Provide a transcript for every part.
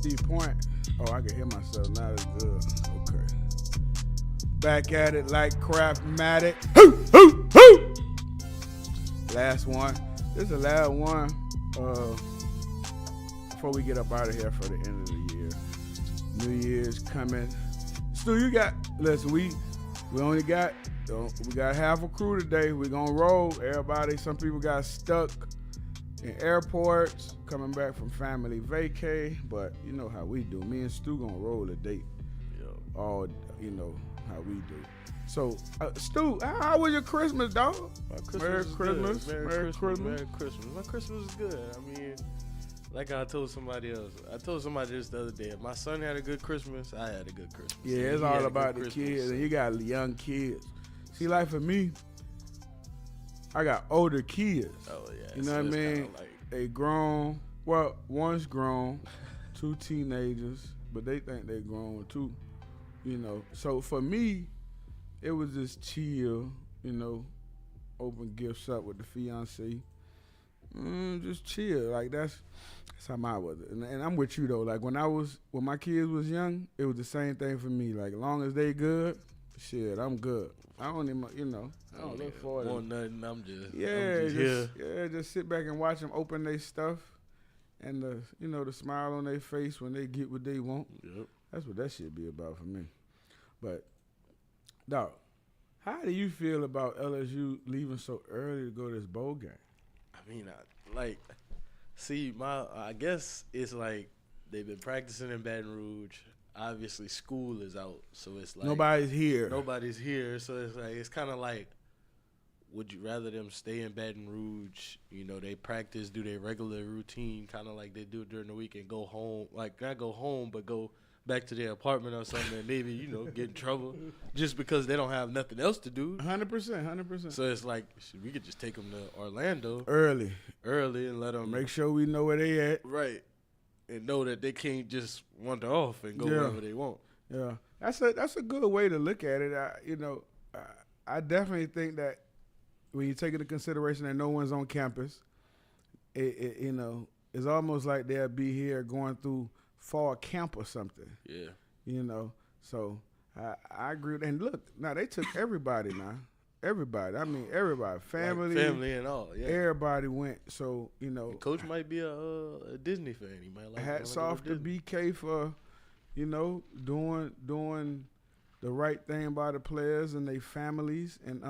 60 point. Oh, I can hear myself. Not as good. Okay. Back at it like Craftmatic. Last one. This is the last one. Before we get up out of here for the end of the year. New Year's coming. Stu, you got, listen, we only got, we got half a crew today. We're going to roll. Everybody, some people got stuck in airports, coming back from family vacay, but you know how we do. Me and Stu going to roll a date. All, you know, how we do. So, Stu, how was your Christmas, dog? Merry Christmas. Merry Christmas. My Christmas was good. I mean, like I told somebody else. I told somebody this the other day. If my son had a good Christmas, I had a good Christmas. Yeah, it's all about the kids. And you got young kids. See, like for me, I got older kids. Oh, yeah. You know what I mean? Like, they grown. Well, one's grown, 2 teenagers, but they think they're grown too. You know, so for me, it was just chill, you know, open gifts up with the fiance. Just chill. Like that's how I was. And I'm with you though. Like when my kids was young, it was the same thing for me. Like as long as they good, shit, I'm good. I don't even, you know, I don't look forward to nothing. I'm just here. Just sit back and watch them open their stuff, and the smile on their face when they get what they want. Yep. That's what that shit be about for me. But, dog, how do you feel about LSU leaving so early to go to this bowl game? I mean, I guess it's like they've been practicing in Baton Rouge. Obviously, school is out, so it's like nobody's here. So it's like it's kind of like, would you rather them stay in Baton Rouge? You know, they practice, do their regular routine, kind of like they do during the week, and go home. Like not go home, but go back to their apartment or something, and maybe get in trouble just because they don't have nothing else to do. 100%. So it's like we could just take them to Orlando early, and let them make sure we know where they at. Right. And know that they can't just wander off and go wherever they want. Yeah, that's a good way to look at it. I definitely think that when you take into consideration that no one's on campus, it's almost like they'll be here going through fall camp or something. Yeah. So I agree. And look, now they took everybody now. Everybody. I mean, everybody. Family and all. Yeah. Everybody went. So, and Coach might be a Disney fan. He might like hats off to BK for, doing the right thing by the players and their families. And,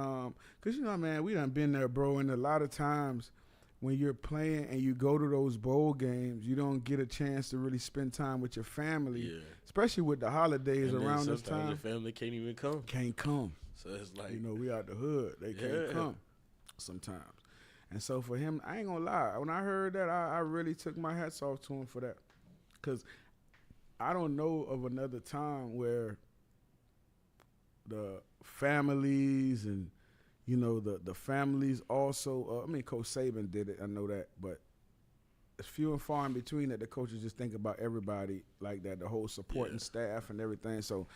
because, man, we done been there, bro. And a lot of times when you're playing and you go to those bowl games, you don't get a chance to really spend time with your family, especially with the holidays and around this time. Your family can't even come. Can't come. So it's like, we out the hood. They can't come sometimes. And so for him, I ain't gonna lie. When I heard that, I really took my hats off to him for that. Because I don't know of another time where the families and, the families also, Coach Saban did it, I know that, but it's few and far in between that the coaches just think about everybody like that, the whole supporting staff and everything. So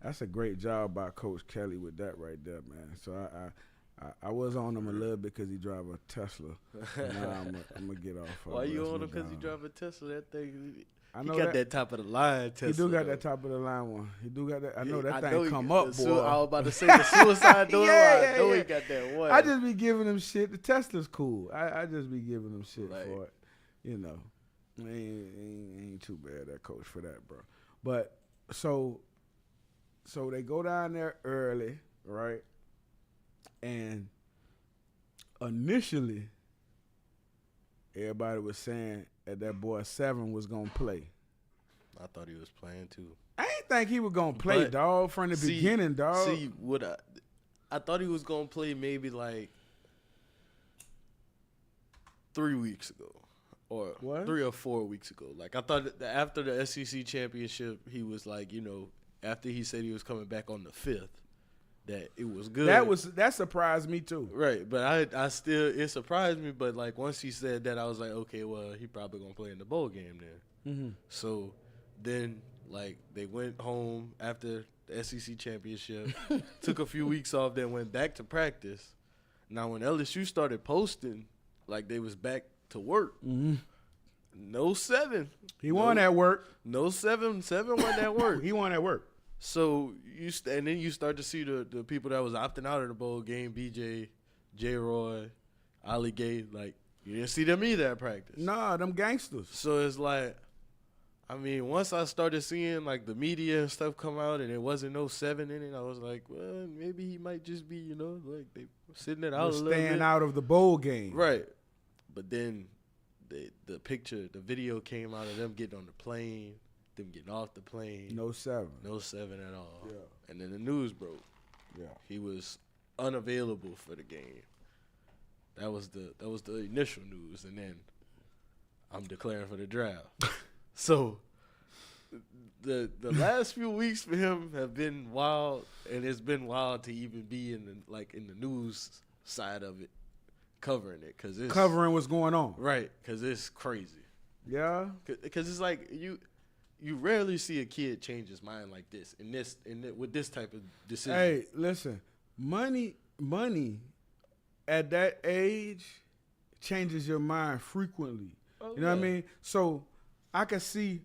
that's a great job by Coach Kelly with that right there, man. So I was on him a little bit because he drive a Tesla. Now I'm going to get off. Why you on him because he drive a Tesla? That thing, he got that top of the line Tesla. He do got that top of the line one. He do got that. I know that thing come up, boy. I was about to say the suicide door. I know he got that one. I just be giving him shit. The Tesla's cool. I just be giving him shit for it. Ain't too bad, that coach, for that, bro. But so they go down there early, right? And initially, everybody was saying that boy 7 was going to play. I thought he was playing too. I ain't think he was going to play, dog, from the beginning, dog. See, I thought he was going to play maybe like 3 weeks ago. Or what? 3 or 4 weeks ago. Like, I thought that after the SEC championship, he was like, after he said he was coming back on the 5th, that it was good. That surprised me too. Right, but it surprised me. But like once he said that, I was like, okay, well, he probably gonna play in the bowl game then. Mm-hmm. So then, like, they went home after the SEC championship, took a few weeks off, then went back to practice. Now, when LSU started posting, like they was back to work. Mm-hmm. No 7. He won at work. No 7. 7 wasn't at work. He won at work. So and then you start to see the people that was opting out of the bowl game, BJ, J-Roy, Ali Gay, like you didn't see them either at practice. Nah, them gangsters. So it's like, I mean, once I started seeing like the media and stuff come out and it wasn't no 7 in it, I was like, well, maybe he might just be, you know, like they sitting it out a little bit. Staying out of the bowl game. Right. But then the picture, the video came out of them getting on the plane, them getting off the plane. No 7. No 7 at all. Yeah. And then the news broke. Yeah. He was unavailable for the game. That was the initial news, and then I'm declaring for the draft. So the last few weeks for him have been wild, and it's been wild to even be in the news side of it, covering it, cause it's covering what's going on. Right, cause it's crazy. Yeah. Cause it's like you rarely see a kid change his mind like this with this type of decision. Hey, listen, money at that age changes your mind frequently. Oh, you know what I mean? So I can see.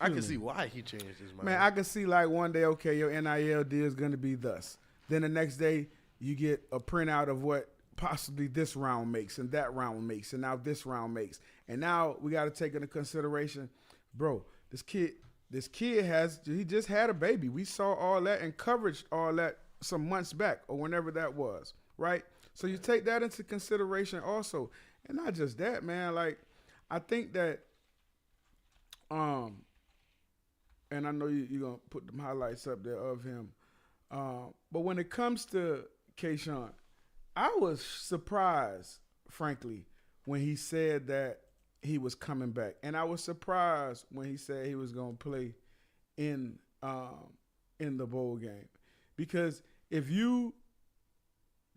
I can see why he changed his mind. Man, I can see like one day, okay, your NIL deal is going to be thus. Then the next day, you get a printout of what possibly this round makes and that round makes and now this round makes. And now we got to take into consideration, bro, this kid he just had a baby. We saw all that and coverage all that some months back or whenever that was, right? So you take that into consideration also. And not just that, man. Like, I think that, and I know you're going to put them highlights up there of him. But when it comes to Kayshon, I was surprised, frankly, when he said that he was coming back. And I was surprised when he said he was going to play in the bowl game. Because if you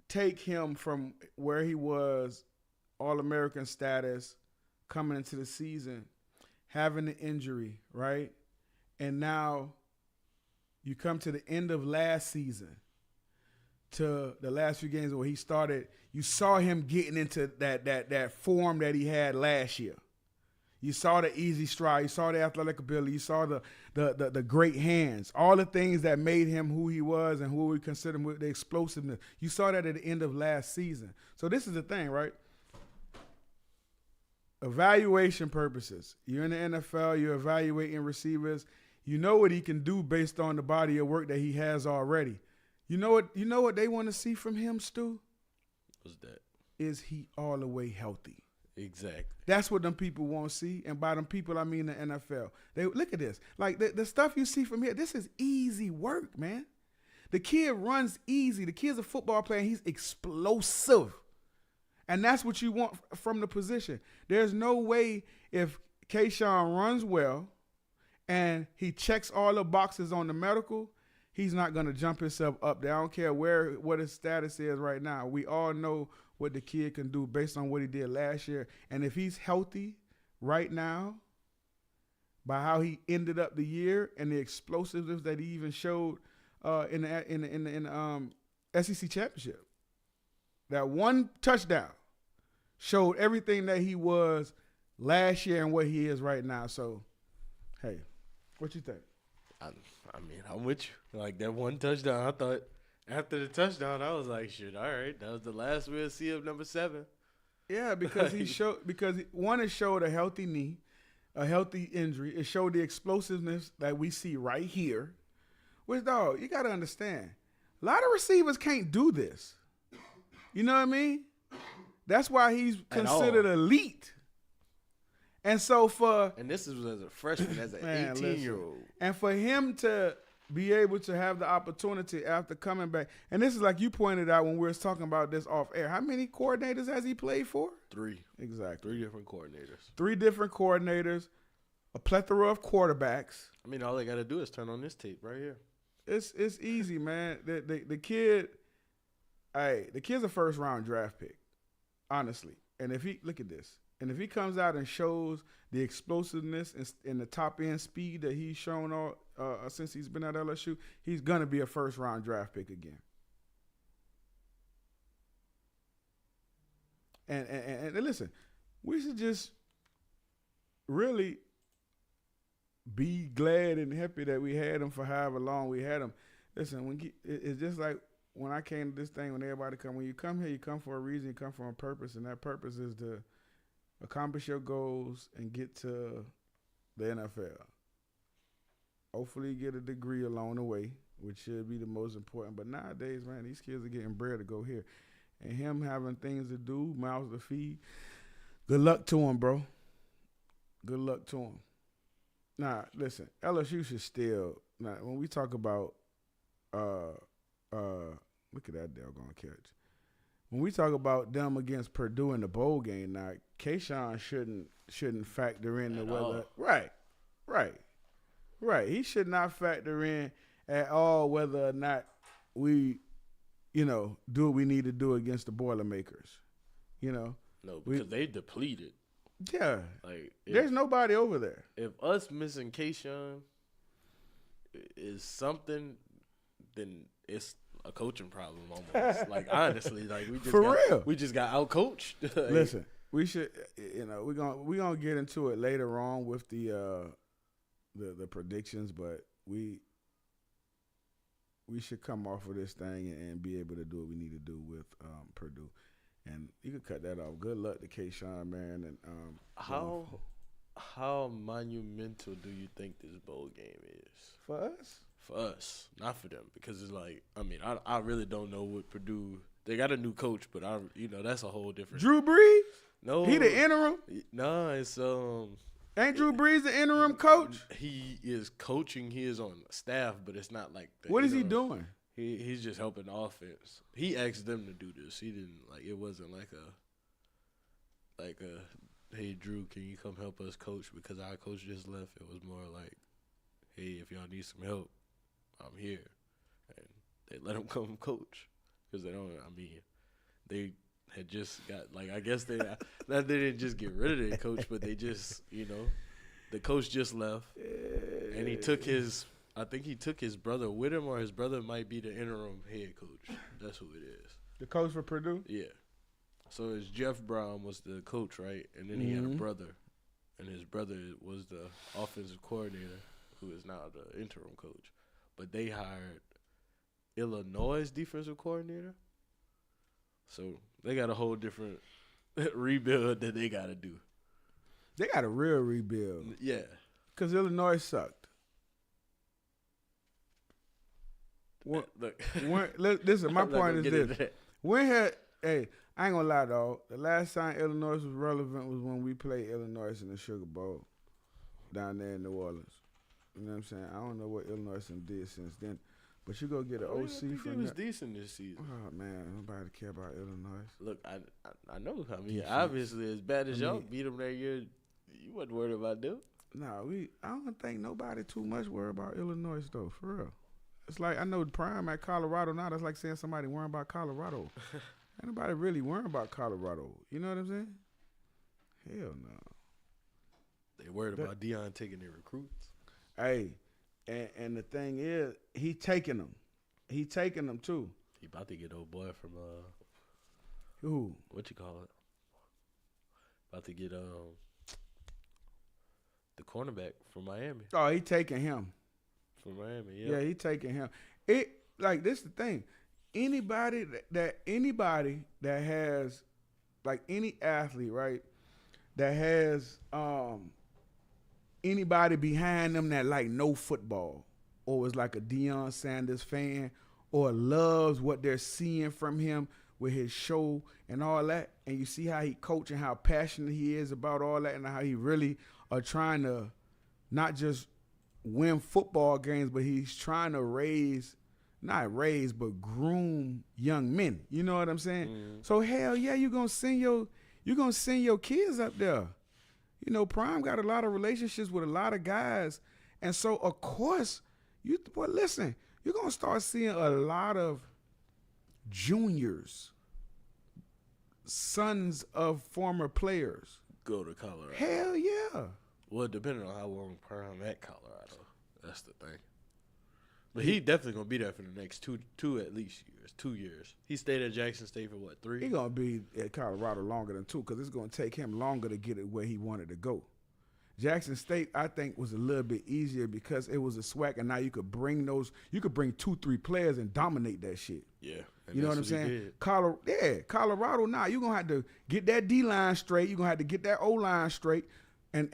take him from where he was, All-American status, coming into the season, having the injury, right? And now you come to the end of last season, to the last few games where he started, you saw him getting into that form that he had last year. You saw the easy stride, you saw the athletic ability, you saw the great hands, all the things that made him who he was and who we consider him with the explosiveness. You saw that at the end of last season. So this is the thing, right? Evaluation purposes. You're in the NFL, you're evaluating receivers. You know what he can do based on the body of work that he has already. You know what they want to see from him, Stu? What's that? Is he all the way healthy? Exactly. That's what them people want to see. And by them people, I mean the NFL. They look at this. Like the stuff you see from here, this is easy work, man. The kid runs easy. The kid's a football player, and he's explosive. And that's what you want from the position. There's no way if Kayshon runs well and he checks all the boxes on the medical, he's not going to jump himself up there. I don't care what his status is right now. We all know what the kid can do based on what he did last year. And if he's healthy right now, by how he ended up the year and the explosiveness that he even showed in the SEC championship, that one touchdown showed everything that he was last year and what he is right now. So, hey, what you think? I mean, I'm with you. Like that one touchdown, I thought after the touchdown, I was like, shit, all right, that was the last we'll see of number 7. Yeah, because it showed a healthy knee, a healthy injury. It showed the explosiveness that we see right here. Which, dog, you got to understand, a lot of receivers can't do this. You know what I mean? That's why he's considered elite. And so and this is as a freshman, as an 18-year-old. And for him to be able to have the opportunity after coming back, and this is like you pointed out when we were talking about this off air. How many coordinators has he played for? 3. Exactly. 3 different coordinators. 3 different coordinators, a plethora of quarterbacks. I mean, all they got to do is turn on this tape right here. It's easy, man. The kid, the kid's a first round draft pick, honestly. And if he look at this. And if he comes out and shows the explosiveness and the top end speed that he's shown all since he's been at LSU, he's gonna be a first round draft pick again. And listen, we should just really be glad and happy that we had him for however long we had him. Listen, it's just like when I came to this thing, when everybody come, when you come here, you come for a reason, you come for a purpose, and that purpose is to accomplish your goals and get to the NFL. Hopefully get a degree along the way, which should be the most important. But nowadays, man, these kids are getting bread to go here. And him having things to do, mouths to feed, good luck to him, bro. Good luck to him. Nah, listen, LSU should still, when we talk about, look at that doggone catch. When we talk about them against Purdue in the bowl game, now, Kayshon shouldn't factor in the whether. Right. He should not factor in at all whether or not we, do what we need to do against the Boilermakers. No, because they depleted. Yeah. Like there's nobody over there. If us missing Kayshon is something, then it's a coaching problem almost. Like honestly, like we just got out coached. Like, listen, we should we're gonna get into it later on with the predictions, but we should come off of this thing and be able to do what we need to do with Purdue. And you can cut that off. Good luck to Kayshon, man. And how monumental do you think this bowl game is for us? For us, not for them, because it's like I really don't know what Purdue. They got a new coach, but that's a whole different. Drew Brees? No, he the interim. No, it's Ain't Drew Brees the interim coach? He is coaching. He is on staff, but it's not like. What is he doing? He's just helping the offense. He asked them to do this. He didn't it wasn't like a hey Drew, can you come help us coach because our coach just left. It was more like, hey, if y'all need some help, I'm here. And they let him come coach because they don't. They had just got I guess they didn't just get rid of their coach, but they just the coach just left, and he took his. I think he took his brother with him, or his brother might be the interim head coach. That's who it is. The coach for Purdue? Yeah. So it's Jeff Brown was the coach, right? And then he had a brother, and his brother was the offensive coordinator, who is now the interim coach. But they hired Illinois' defensive coordinator. So they got a whole different rebuild that they got to do. They got a real rebuild. Yeah. Because Illinois sucked. Listen, my point is this. I ain't gonna lie, dog. The last time Illinois was relevant was when we played Illinois in the Sugar Bowl down there in New Orleans. You know what I'm saying? I don't know what Illinois did since then. But you go get an OC from he was decent this season. Oh, man. Nobody care about Illinois. Look, I know. Obviously, as bad as y'all beat them that year, you wasn't worried about them. Nah, I don't think nobody too much worried about Illinois, though, for real. It's like, I know Prime at Colorado now. That's like saying somebody worrying about Colorado. Ain't nobody really worrying about Colorado. You know what I'm saying? Hell no. They worried about Deion taking their recruits. Hey, and the thing is, he taking them. He taking them, too. He about to get old boy from, who? What you call it? About to get, the cornerback from Miami. Oh, he taking him. From Miami, yeah. Yeah, he taking him. This is the thing. Anybody that has, like any athlete, right, that has anybody behind them that know football or is like a Deion Sanders fan or loves what they're seeing from him with his show and all that, and you see how he coach and how passionate he is about all that and how he really are trying to not just win football games, but he's trying to groom young men. You know what I'm saying? Mm. So hell yeah, you're gonna send your kids up there. Prime got a lot of relationships with a lot of guys, and so of course you're gonna start seeing a lot of juniors, sons of former players, go to Colorado. Hell yeah. Well, depending on how long Prime at Colorado. That's the thing. But he definitely going to be there for the next two at least years. 2 years. He stayed at Jackson State for, 3? He going to be at Colorado longer than 2 because it's going to take him longer to get it where he wanted to go. Jackson State, I think, was a little bit easier because it was a SWAC, and now you could bring 2-3 players and dominate that shit. Yeah. You know what I'm saying? Colorado, now you're going to have to get that D-line straight. You're going to have to get that O-line straight. And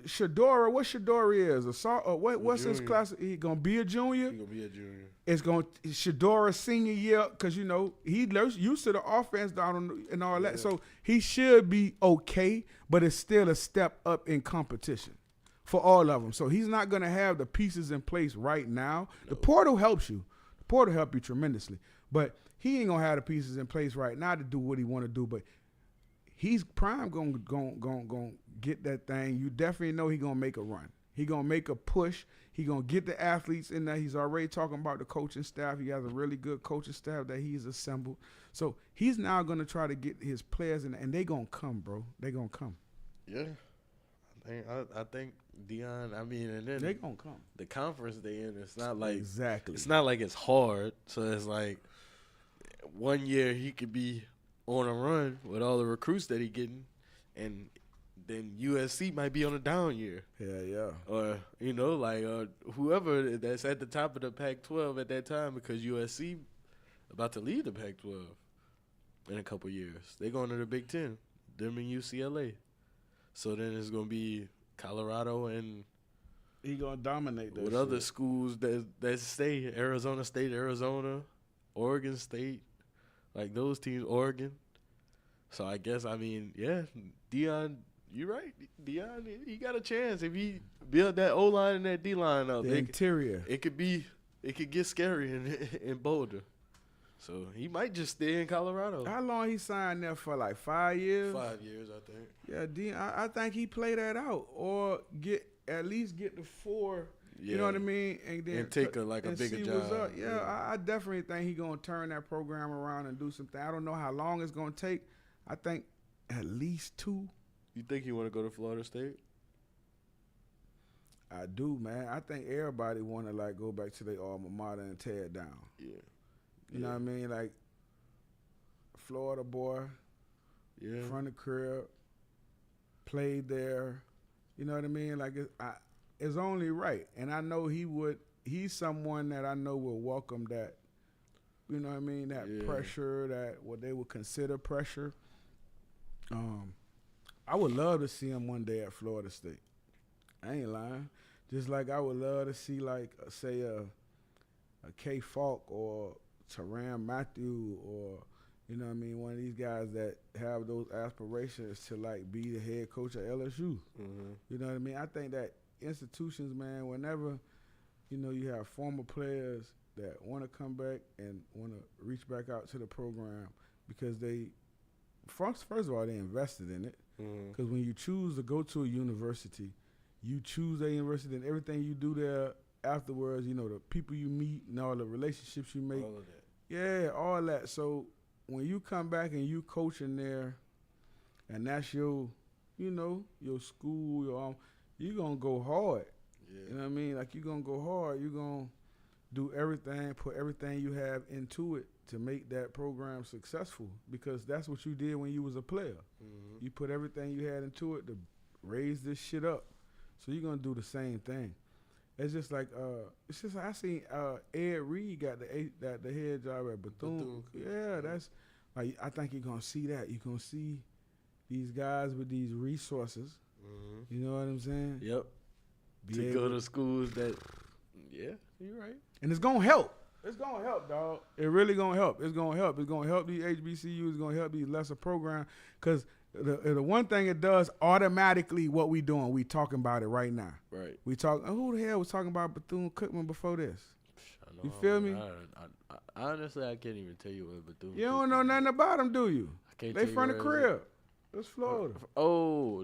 Shadora, what Shadora is? What's his class? He going to be a junior? He going to be a junior. It's going to Shadora senior year because, you know, he used to the offense down and all that. So he should be okay, but it's still a step up in competition for all of them. So he's not going to have the pieces in place right now. No. The portal helps you. The portal help you tremendously. But he ain't going to have the pieces in place right now to do what he want to do. But he's prime going to get that thing. You definitely know he's going to make a run. He going to make a push. He going to get the athletes in there. He's already talking about the coaching staff. He has a really good coaching staff that he's assembled. So he's now going to try to get his players in, and they going to come, bro. They going to come. Yeah. I think Deion, I mean, and then they going to come. The conference they in, it's not like exactly. It's not like it's hard. So it's like one year he could be on a run with all the recruits that he getting, and then USC might be on a down year. Yeah. Or, you know, like whoever that's at the top of the Pac-12 at that time, because USC about to leave the Pac-12 in a couple years. They going to the Big Ten, them and UCLA. So then it's going to be Colorado and he going to dominate that with shit. Other schools that stay, Arizona State, Arizona, Oregon State, like those teams, Oregon. So I guess, I mean, yeah, Deion, you're right. Deion, he got a chance if he build that O-line and that D-line up. The interior. It could get scary in Boulder. So he might just stay in Colorado. How long he signed there for? Like 5 years? 5 years, I think. Yeah, Deion, I think he play that out or at least get the 4. Yeah. You know what I mean? And then take a bigger job. Yeah, I definitely think he's going to turn that program around and do something. I don't know how long it's going to take. I think at least 2. You think he want to go to Florida State? I do, man. I think everybody want to, like, go back to their alma mater and tear it down. Yeah. You know what I mean? Like, Florida boy, from the crib, played there. You know what I mean? Like, it's only right. And I know he's someone that I know will welcome that, you know what I mean, that pressure, that what they would consider pressure. I would love to see him one day at Florida State. I ain't lying. Just like I would love to see, like, say, a K. Falk or Tyrann Mathieu or, you know what I mean, one of these guys that have those aspirations to, like, be the head coach at LSU. Mm-hmm. You know what I mean? I think that institutions, man, whenever, you know, you have former players that want to come back and want to reach back out to the program because they, first of all, they invested in it. Because when you choose to go to a university, you choose a university and everything you do there afterwards, you know, the people you meet and all the relationships you make. All of that. Yeah, all that. So when you come back and you coaching there and that's your, you know, your school, you're going to go hard. Yeah. You know what I mean? Like, you're going to go hard. You're going to do everything, put everything you have into it to make that program successful because that's what you did when you was a player. Mm-hmm. You put everything you had into it to raise this shit up. So you're going to do the same thing. It's just like I seen Ed Reed got the head job at Bethune. Yeah, that's like I think you're gonna see that. You're gonna see these guys with these resources. Mm-hmm. You know what I'm saying? Yep. To go to schools that, yeah, you're right. And it's gonna help. It's gonna help, dog. It really gonna help. It's gonna help. It's gonna help these HBCUs. It's gonna help these lesser programs because the one thing it does automatically what we doing, we talking about it right now. Right. We talk. Who the hell was talking about Bethune-Cookman before this? You feel me? I honestly, I can't even tell you what Bethune. You don't know nothing about them, do you? I can't. They from the crib. It's Florida. Oh,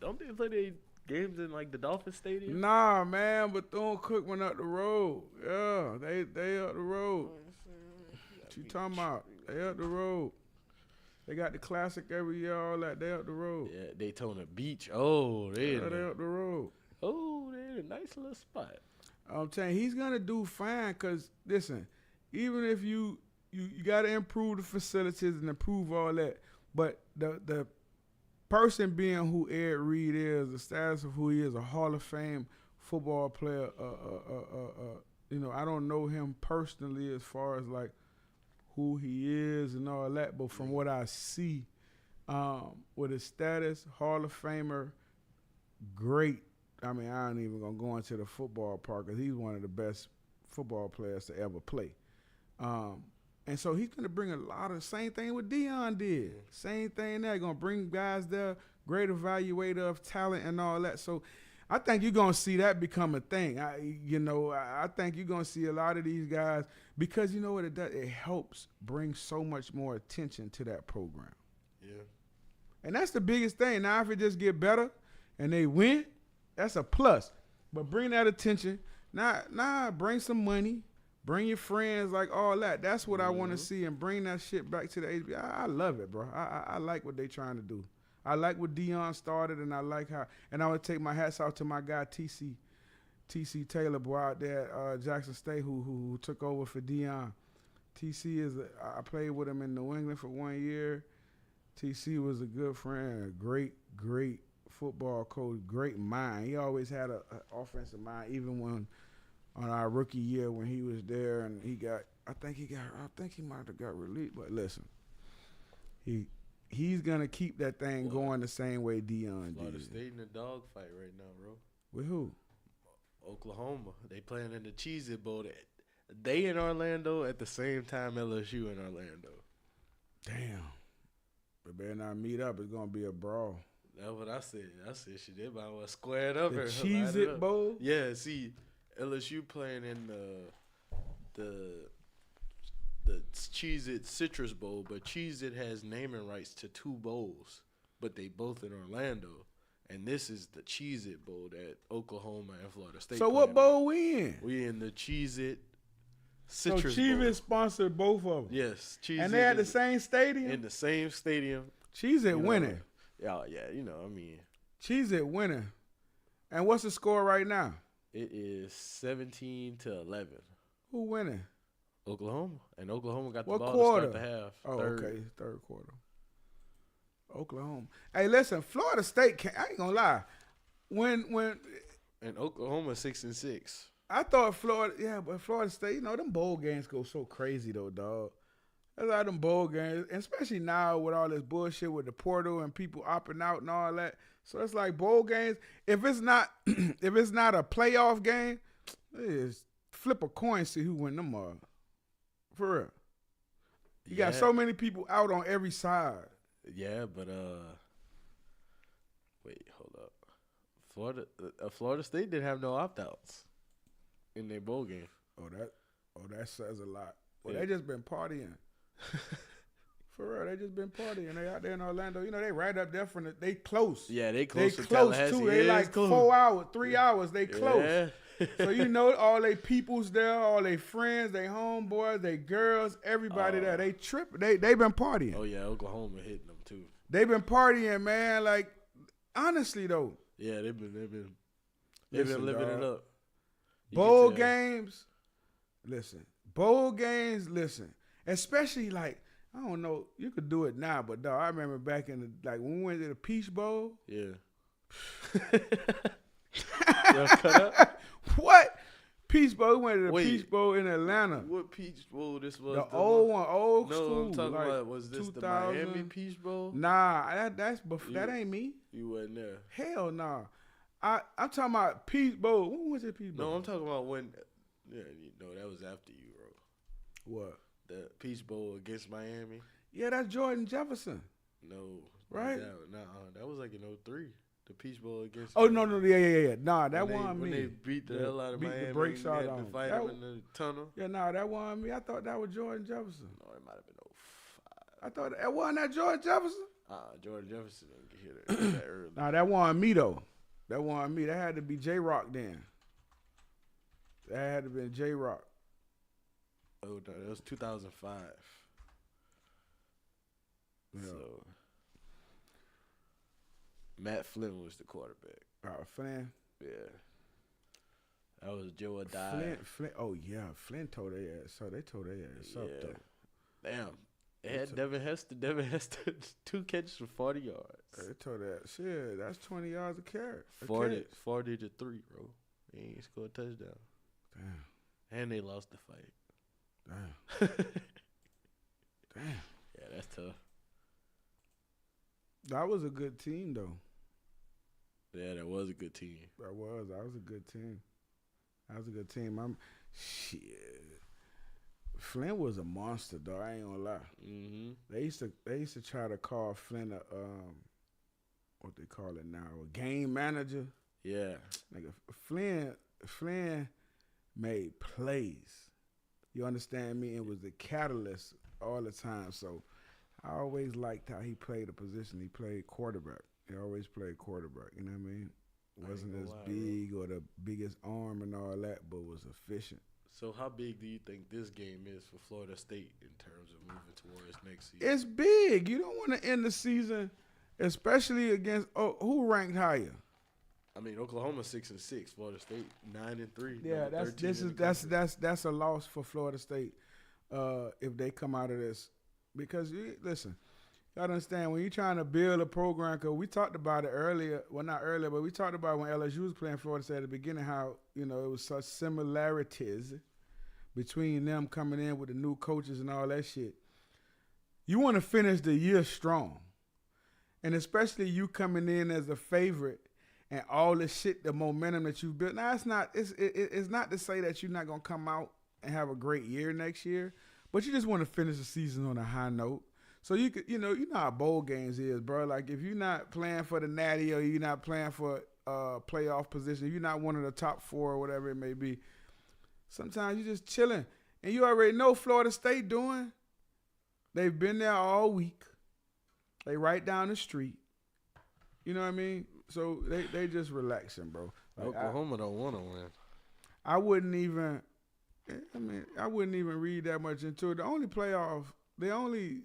don't they play their games in like the Dolphin Stadium? Nah, man. Bethune-Cookman up the road. Yeah, they up the road. What you talking about? They up the road. They got the classic every year, all that. They up the road. Yeah, Daytona Beach. Oh, they up the road. Oh, they're in a nice little spot. I'm telling you, he's going to do fine because, listen, even if you got to improve the facilities and improve all that, but the person being who Ed Reed is, the status of who he is, a Hall of Fame football player. You know, I don't know him personally as far as like who he is and all that, but from what I see, with his status, Hall of Famer, great. I mean, I ain't even gonna go into the football part because he's one of the best football players to ever play. And so he's gonna bring a lot of same thing what Deion did. Same thing there. Gonna bring guys there, great evaluator of talent and all that. So I think you're gonna see that become a thing. I think you're gonna see a lot of these guys because you know what it does? It helps bring so much more attention to that program. Yeah. And that's the biggest thing. Now if it just get better and they win, that's a plus. But bring that attention. Nah, bring some money. Bring your friends, like all that. That's what I want to see, and bring that shit back to the HBO. I love it, bro. I like what they trying to do. I like what Deion started, and I like how. And I would take my hats off to my guy TC Taylor, boy, out there at Jackson State, who took over for Deion. TC I played with him in New England for 1 year. TC was a good friend, a great football coach, great mind. He always had an offensive mind, even when. On our rookie year when he was there and I think he might have got released. But listen, he's gonna keep that thing going the same way Deion Florida did. State in a dog fight right now, bro. With who? Oklahoma. They playing in the Cheeze-It Bowl. They in Orlando at the same time LSU in Orlando. Damn. They better not meet up. It's gonna be a brawl. That's what I said. Shit, they might well square it up. The Cheeze-It Bowl? Yeah, see. LSU playing in the Cheeze-It Citrus Bowl, but Cheeze-It has naming rights to 2 bowls, but they both in Orlando, and this is the Cheeze-It Bowl that Oklahoma and Florida State. So what bowl we in? We in the Cheeze-It Citrus Bowl. So Cheeze-It sponsored both of them. Yes, Cheeze-It, and they at the same stadium. In the same stadium. Cheeze-It winning. Yeah, you know, I mean, Cheeze-It winning. And what's the score right now? It is 17-11. Who winning? Oklahoma. And Oklahoma got the what ball quarter? to start the half. Oh, third. okay. Third quarter. Oklahoma. Hey, listen, Florida State, I ain't going to lie. When And Oklahoma 6-6. I thought but Florida State, you know, them bowl games go so crazy, though, dog. That's how them bowl games, and especially now with all this bullshit with the portal and people opting out and all that. So it's like bowl games. If it's not a playoff game, just flip a coin, see who win them all. For real. You got so many people out on every side. Yeah, but wait, hold up. Florida State didn't have no opt-outs in their bowl game. That says a lot. Well, they just been partying. For real, they just been partying. They out there in Orlando. You know, they right up there from they close. Yeah, they close. They close too. They like close. 4 hours, 3 hours. They close. Yeah. So you know, all they peoples there, all they friends, they homeboys, they girls, everybody there. They trip. They been partying. Oh yeah, Oklahoma hitting them too. They been partying, man. Like honestly though. Yeah, they've been living it up. Bowl games. Listen. Especially like. I don't know. You could do it now, but dog, I remember back in when we went to the Peach Bowl. Yeah. What? Peach Bowl? We went to the Peach Bowl in Atlanta. What Peach Bowl this was? The old one, old no, school. I'm talking like about, was this 2000? The Miami Peach Bowl? Nah, that's before. That ain't me. You wasn't there. Hell nah. I'm talking about Peach Bowl. When was it Peach Bowl? No, I'm talking about when. Yeah, that was after you, bro. What? The Peach Bowl against Miami. Yeah, that's Jordan Jefferson. No. Right? That was like in 2003. The Peach Bowl against. Oh, no. Yeah. Nah, that wasn't me. When they beat the hell out of Miami. Beat the brakes out on. Fight them in the tunnel. Yeah, nah, that wasn't me. I thought that was Jordan Jefferson. No, it might have been 05. I thought that wasn't that Jordan Jefferson. Jordan Jefferson didn't get here that early. Nah, that wasn't me, though. That wasn't me. That had to be J-Rock then. That had to be J-Rock. Oh, no, that was 2005. Yeah. So, Matt Flynn was the quarterback. Flynn? Yeah. That was Joe or Die. Flynn. Oh, yeah. Flynn told their ass. So they told their ass up, though. Damn. And Devin Hester 2 catches for 40 yards. They told that shit. That's 20 yards a carry. 40 to 3, bro. They ain't scored a touchdown. Damn. And they lost the fight. Damn. Damn. Yeah, that's tough. That was a good team, though. Yeah, that was a good team. That was a good team. That was a good team. Shit. Flynn was a monster, dog. I ain't gonna lie. Mm-hmm. They used to try to call Flynn a what they call it now, a game manager. Yeah. Nigga, Flynn made plays. You understand me? It was the catalyst all the time. So I always liked how he played the position. He played quarterback. He always played quarterback. You know what I mean? Wasn't as big or the biggest arm and all that, but was efficient. So how big do you think this game is for Florida State in terms of moving towards next season? It's big. You don't want to end the season, especially against who ranked higher. I mean, Oklahoma 6-6, Florida State 9-3. Yeah, that's a loss for Florida State if they come out of this. Because listen, you gotta understand when you're trying to build a program. Cause we talked about it earlier. Well, not earlier, but we talked about when LSU was playing Florida State at the beginning. How it was such similarities between them coming in with the new coaches and all that shit. You want to finish the year strong, and especially you coming in as a favorite. And all the shit, the momentum that you've built. Now, it's not to say that you're not going to come out and have a great year next year, but you just want to finish the season on a high note. So you could, you know how bowl games is, bro. Like if you're not playing for the Natty or you're not playing for playoff position, if you're not one of the top 4 or whatever it may be, sometimes you're just chilling. And you already know Florida State doing. They've been there all week. They right down the street. You know what I mean? So they just relaxing, bro. Like Oklahoma don't want to win. I wouldn't even read that much into it. The only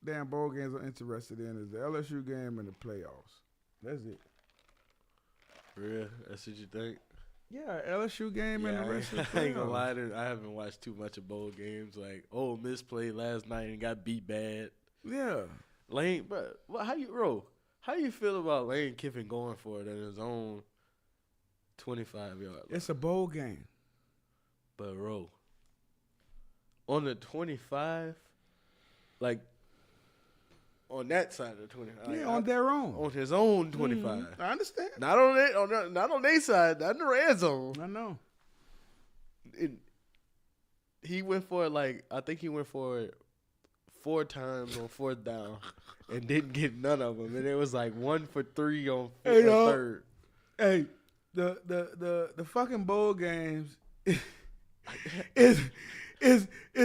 damn bowl games I'm interested in is the LSU game and the playoffs. That's it. For real? That's what you think? Yeah, LSU game and the rest of the playoffs. I ain't gonna lie, I haven't watched too much of bowl games. Like, Ole Miss played last night and got beat bad. Yeah. Lane, but how you feel about Lane Kiffin going for it in his own 25-yard line? It's a bowl game. But, bro, on the 25, like, on that side of the 25. Yeah, on their own. On his own 25. Mm-hmm. I understand. Not on their side, not in the red zone. I know. He went for it, like, I think he went for it 4 times on 4th down. And didn't get none of them, and it was like 1 for 3 on third. Hey, the fucking bowl games is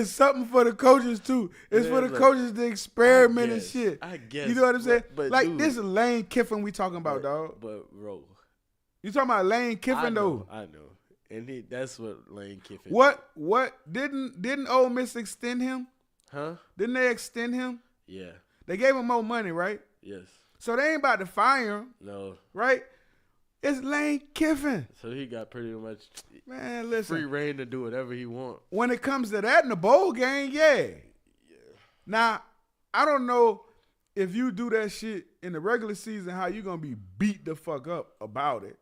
something for the coaches too. It's for the coaches to experiment and shit. I guess. You know what I'm saying? But like dude, this is Lane Kiffin we talking about, dog. But bro, you talking about Lane Kiffin though? I know, and that's what Lane Kiffin. What didn't Ole Miss extend him? Huh? Didn't they extend him? Yeah. They gave him more money, right? Yes. So they ain't about to fire him. No. Right? It's Lane Kiffin. So he got pretty much free reign to do whatever he wants. When it comes to that in the bowl game, yeah. Now, I don't know if you do that shit in the regular season, how you going to be beat the fuck up about it,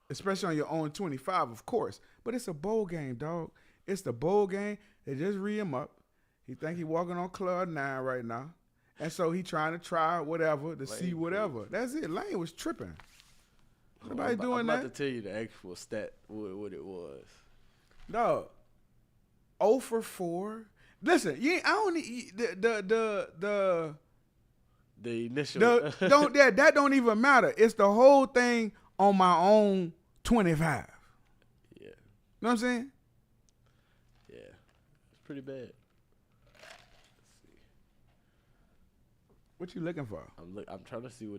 especially on your own 25, of course. But it's a bowl game, dog. It's the bowl game. They just re him up. He think he walking on cloud 9 right now. And so he trying to try whatever to see whatever. That's it. Lane was tripping. Nobody doing that. I'm about to tell you the actual stat, what it was. No. 0 for 4. Listen, I don't need the initial. That don't even matter. It's the whole thing on my own 25. Yeah. Know what I'm saying? Yeah. It's pretty bad. What you looking for? I'm trying to see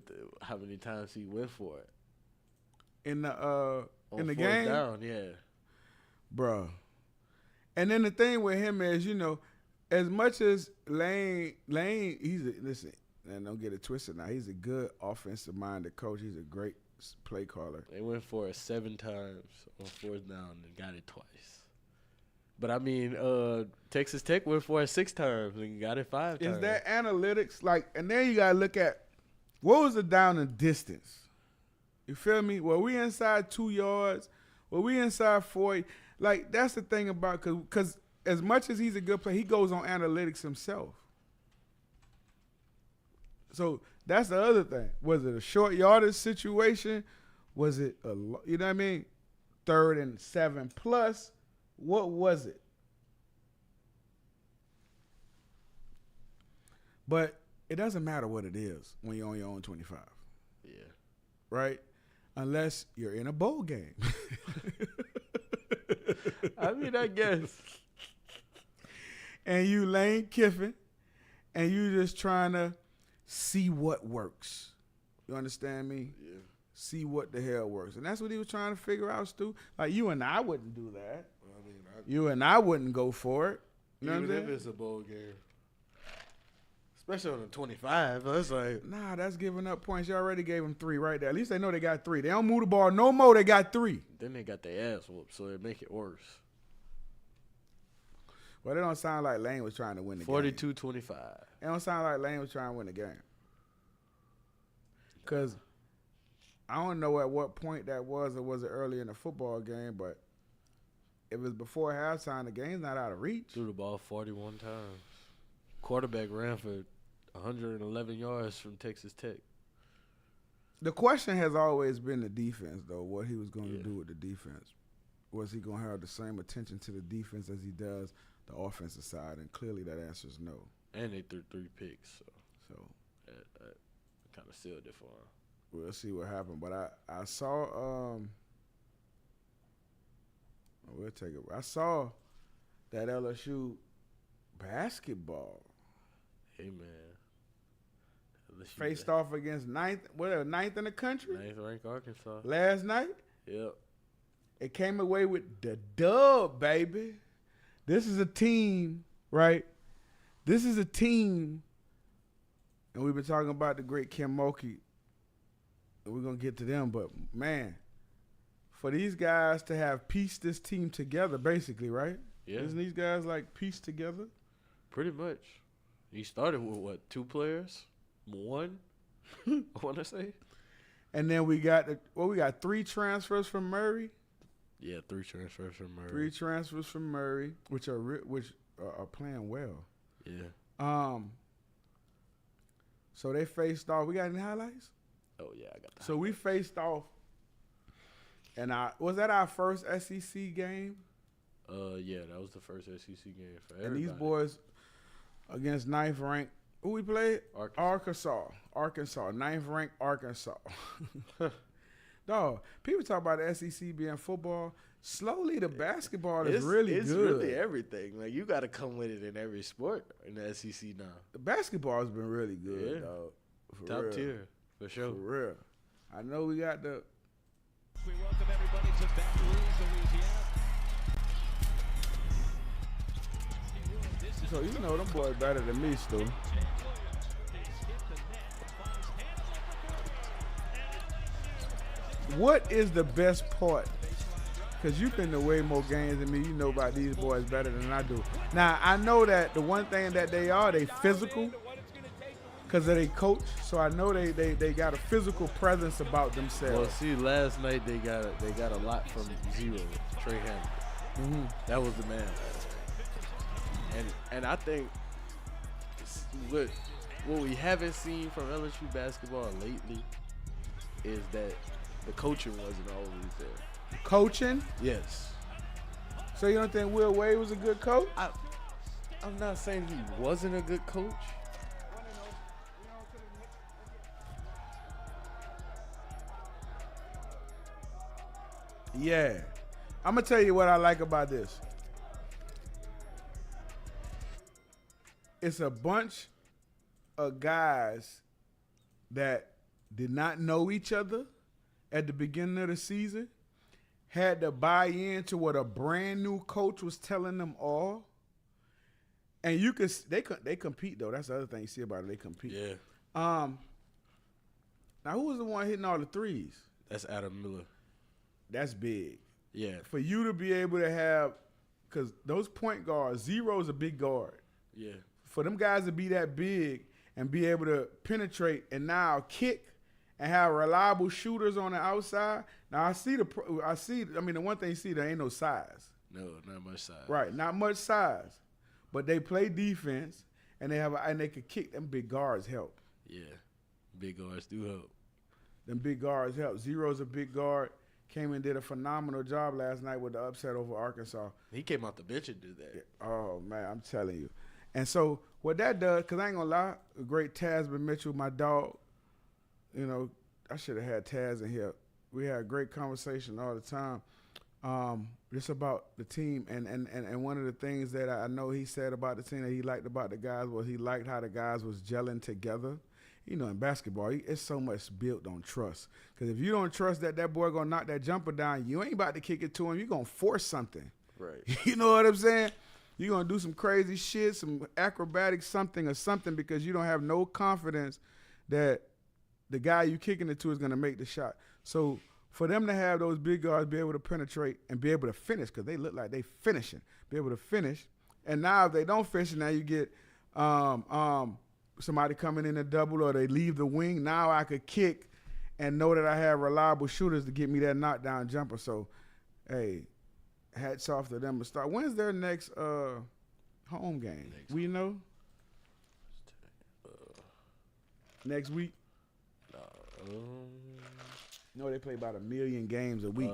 how many times he went for it. In the game? Down, yeah. Bruh. And then the thing with him is, as much as Lane, listen, and don't get it twisted now, he's a good offensive-minded coach. He's a great play caller. They went for it 7 times on 4th down and got it twice. But I mean, Texas Tech went for it 6 times and got it 5 times. Is that analytics? Like, and then you gotta look at what was the down and distance. You feel me? Were we inside 2 yards? Were we inside 4? Like, that's the thing about because as much as he's a good player, he goes on analytics himself. So that's the other thing. Was it a short yardage situation? Was it you know what I mean? 3rd and 7 plus? What was it? But it doesn't matter what it is when you're on your own 25. Yeah. Right? Unless you're in a bowl game. I mean, I guess. And you Lane Kiffin, and you just trying to see what works. You understand me? Yeah. See what the hell works. And that's what he was trying to figure out, Stu. Like, you and I wouldn't do that. Well, I mean, you and I wouldn't go for it. You know even what I'm if saying? it's a bowl game. Especially on the 25. That's like. Nah, that's giving up points. You already gave them 3 right there. At least they know they got 3. They don't move the ball no more. They got 3. Then they got their ass whooped, so it make it worse. Well, it don't sound like Lane was trying to win the game. 42-25. It don't sound like Lane was trying to win the game. Because I don't know at what point that was, or was it early in the football game, but if it was before halftime, the game's not out of reach. Threw the ball 41 times. Quarterback ran for 111 yards from Texas Tech. The question has always been the defense, though, what he was going to do with the defense. Was he going to have the same attention to the defense as he does the offensive side? And clearly that answer is no. And they threw 3 picks, So that kind of sealed it for him. we'll see what happened. But I saw we'll take it. I saw that LSU basketball Hey, man. LSU faced off against ninth in the country 9th ranked Arkansas. last night. Yep. It came away with the dub, baby. This is a team, right? This is a team, and we've been talking about the great Kim Mulkey, and we're going to get to them, but, man, for these guys to have pieced this team together, basically, right? Yeah. Isn't these guys, like, pieced together? Pretty much. He started with, what, 2 players? 1? I want to say. And then we got 3 transfers from Murray. Yeah, 3 transfers from Murray. 3 transfers from Murray, which are playing well. Yeah. So they faced off. We got any highlights? Oh, yeah, I got that. So we faced off, and was that our first SEC game? Yeah, that was the first SEC game for everybody. And these boys against 9th ranked. Who we played? Arkansas. 9th ranked Arkansas. Dog, people talk about the SEC being football. Slowly, the basketball is really good. It's really everything. Like, you got to come with it in every sport in the SEC now. The basketball has been really good, dog. For Top real. tier, for sure. For real. I know we got the. We welcome everybody to Baton Rouge, Louisiana. So you know them boys better than me, Stu. What is the best part? Because you've been to way more games than me. You know about these boys better than I do. Now, I know that the one thing that they physical because of their coach. So I know they got a physical presence about themselves. Well, see, last night they got a lot from Zero, Trey Hammond. Mm-hmm. That was the man. And I think what we haven't seen from LSU basketball lately is that the coaching wasn't always there. Coaching? Yes. So you don't think Will Wade was a good coach? I'm not saying he wasn't a good coach. Yeah. I'm going to tell you what I like about this. It's a bunch of guys that did not know each other at the beginning of the season, had to buy into what a brand new coach was telling them all. And they compete though. That's the other thing you see about it. They compete. Yeah. Now who was the one hitting all the threes? That's Adam Miller. That's big. Yeah. For you to be able to have because those point guards, Zero's a big guard. Yeah. For them guys to be that big and be able to penetrate and now kick and have reliable shooters on the outside. Now I mean, the one thing you see, there ain't no size. No, not much size. Right, not much size, but they play defense and they can kick. Them big guards help. Yeah, big guards do help. Them big guards help. Zero's a big guard. Came and did a phenomenal job last night with the upset over Arkansas. He came out the bench and did that. Oh man, I'm telling you. And so what that does, cause I ain't gonna lie, a great Tasman Mitchell, my dog. You know, I should have had Taz in here. We had a great conversation all the time. Just about the team, and one of the things that I know he said about the team that he liked about the guys was he liked how the guys was gelling together. You know, in basketball, it's so much built on trust. Because if you don't trust that boy going to knock that jumper down, you ain't about to kick it to him. You're going to force something. Right. You know what I'm saying? You're going to do some crazy shit, some acrobatic something or something because you don't have no confidence that the guy you kicking it to is going to make the shot. So for them to have those big guards be able to penetrate and be able to finish, because they look like they finishing, be able to finish. And now if they don't finish, now you get somebody coming in a double or they leave the wing. Now I could kick and know that I have reliable shooters to get me that knockdown jumper. So, hey, hats off to them to start. When's their next home game? We know? Next week? No, they play about 1 million games a week.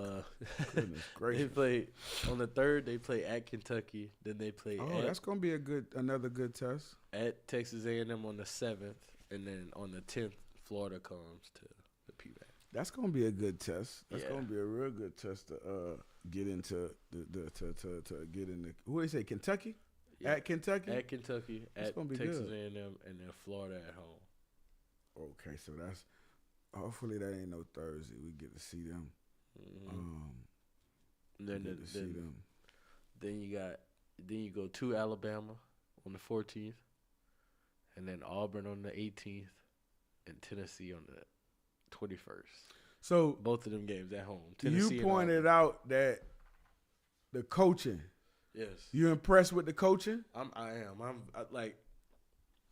Goodness gracious. They play on the 3rd. They play at Kentucky. Then they play. That's gonna be another good test. At Texas A&M on the 7th, and then on the 10th, Florida comes to the PBAC. That's gonna be a good test. That's Yeah. gonna be a real good test to get into to get in the. Who they say Kentucky? Yeah. At Kentucky. At Kentucky, That's at gonna be Texas good. A&M, and then Florida at home. Okay, so that's hopefully that ain't no Thursday. We get to see them. Mm-hmm. Then you go to Alabama on the 14th, and then Auburn on the 18th, and Tennessee on the 21st. So both of them games at home. Tennessee you pointed out that the coaching. Yes. You impressed with the coaching? I am.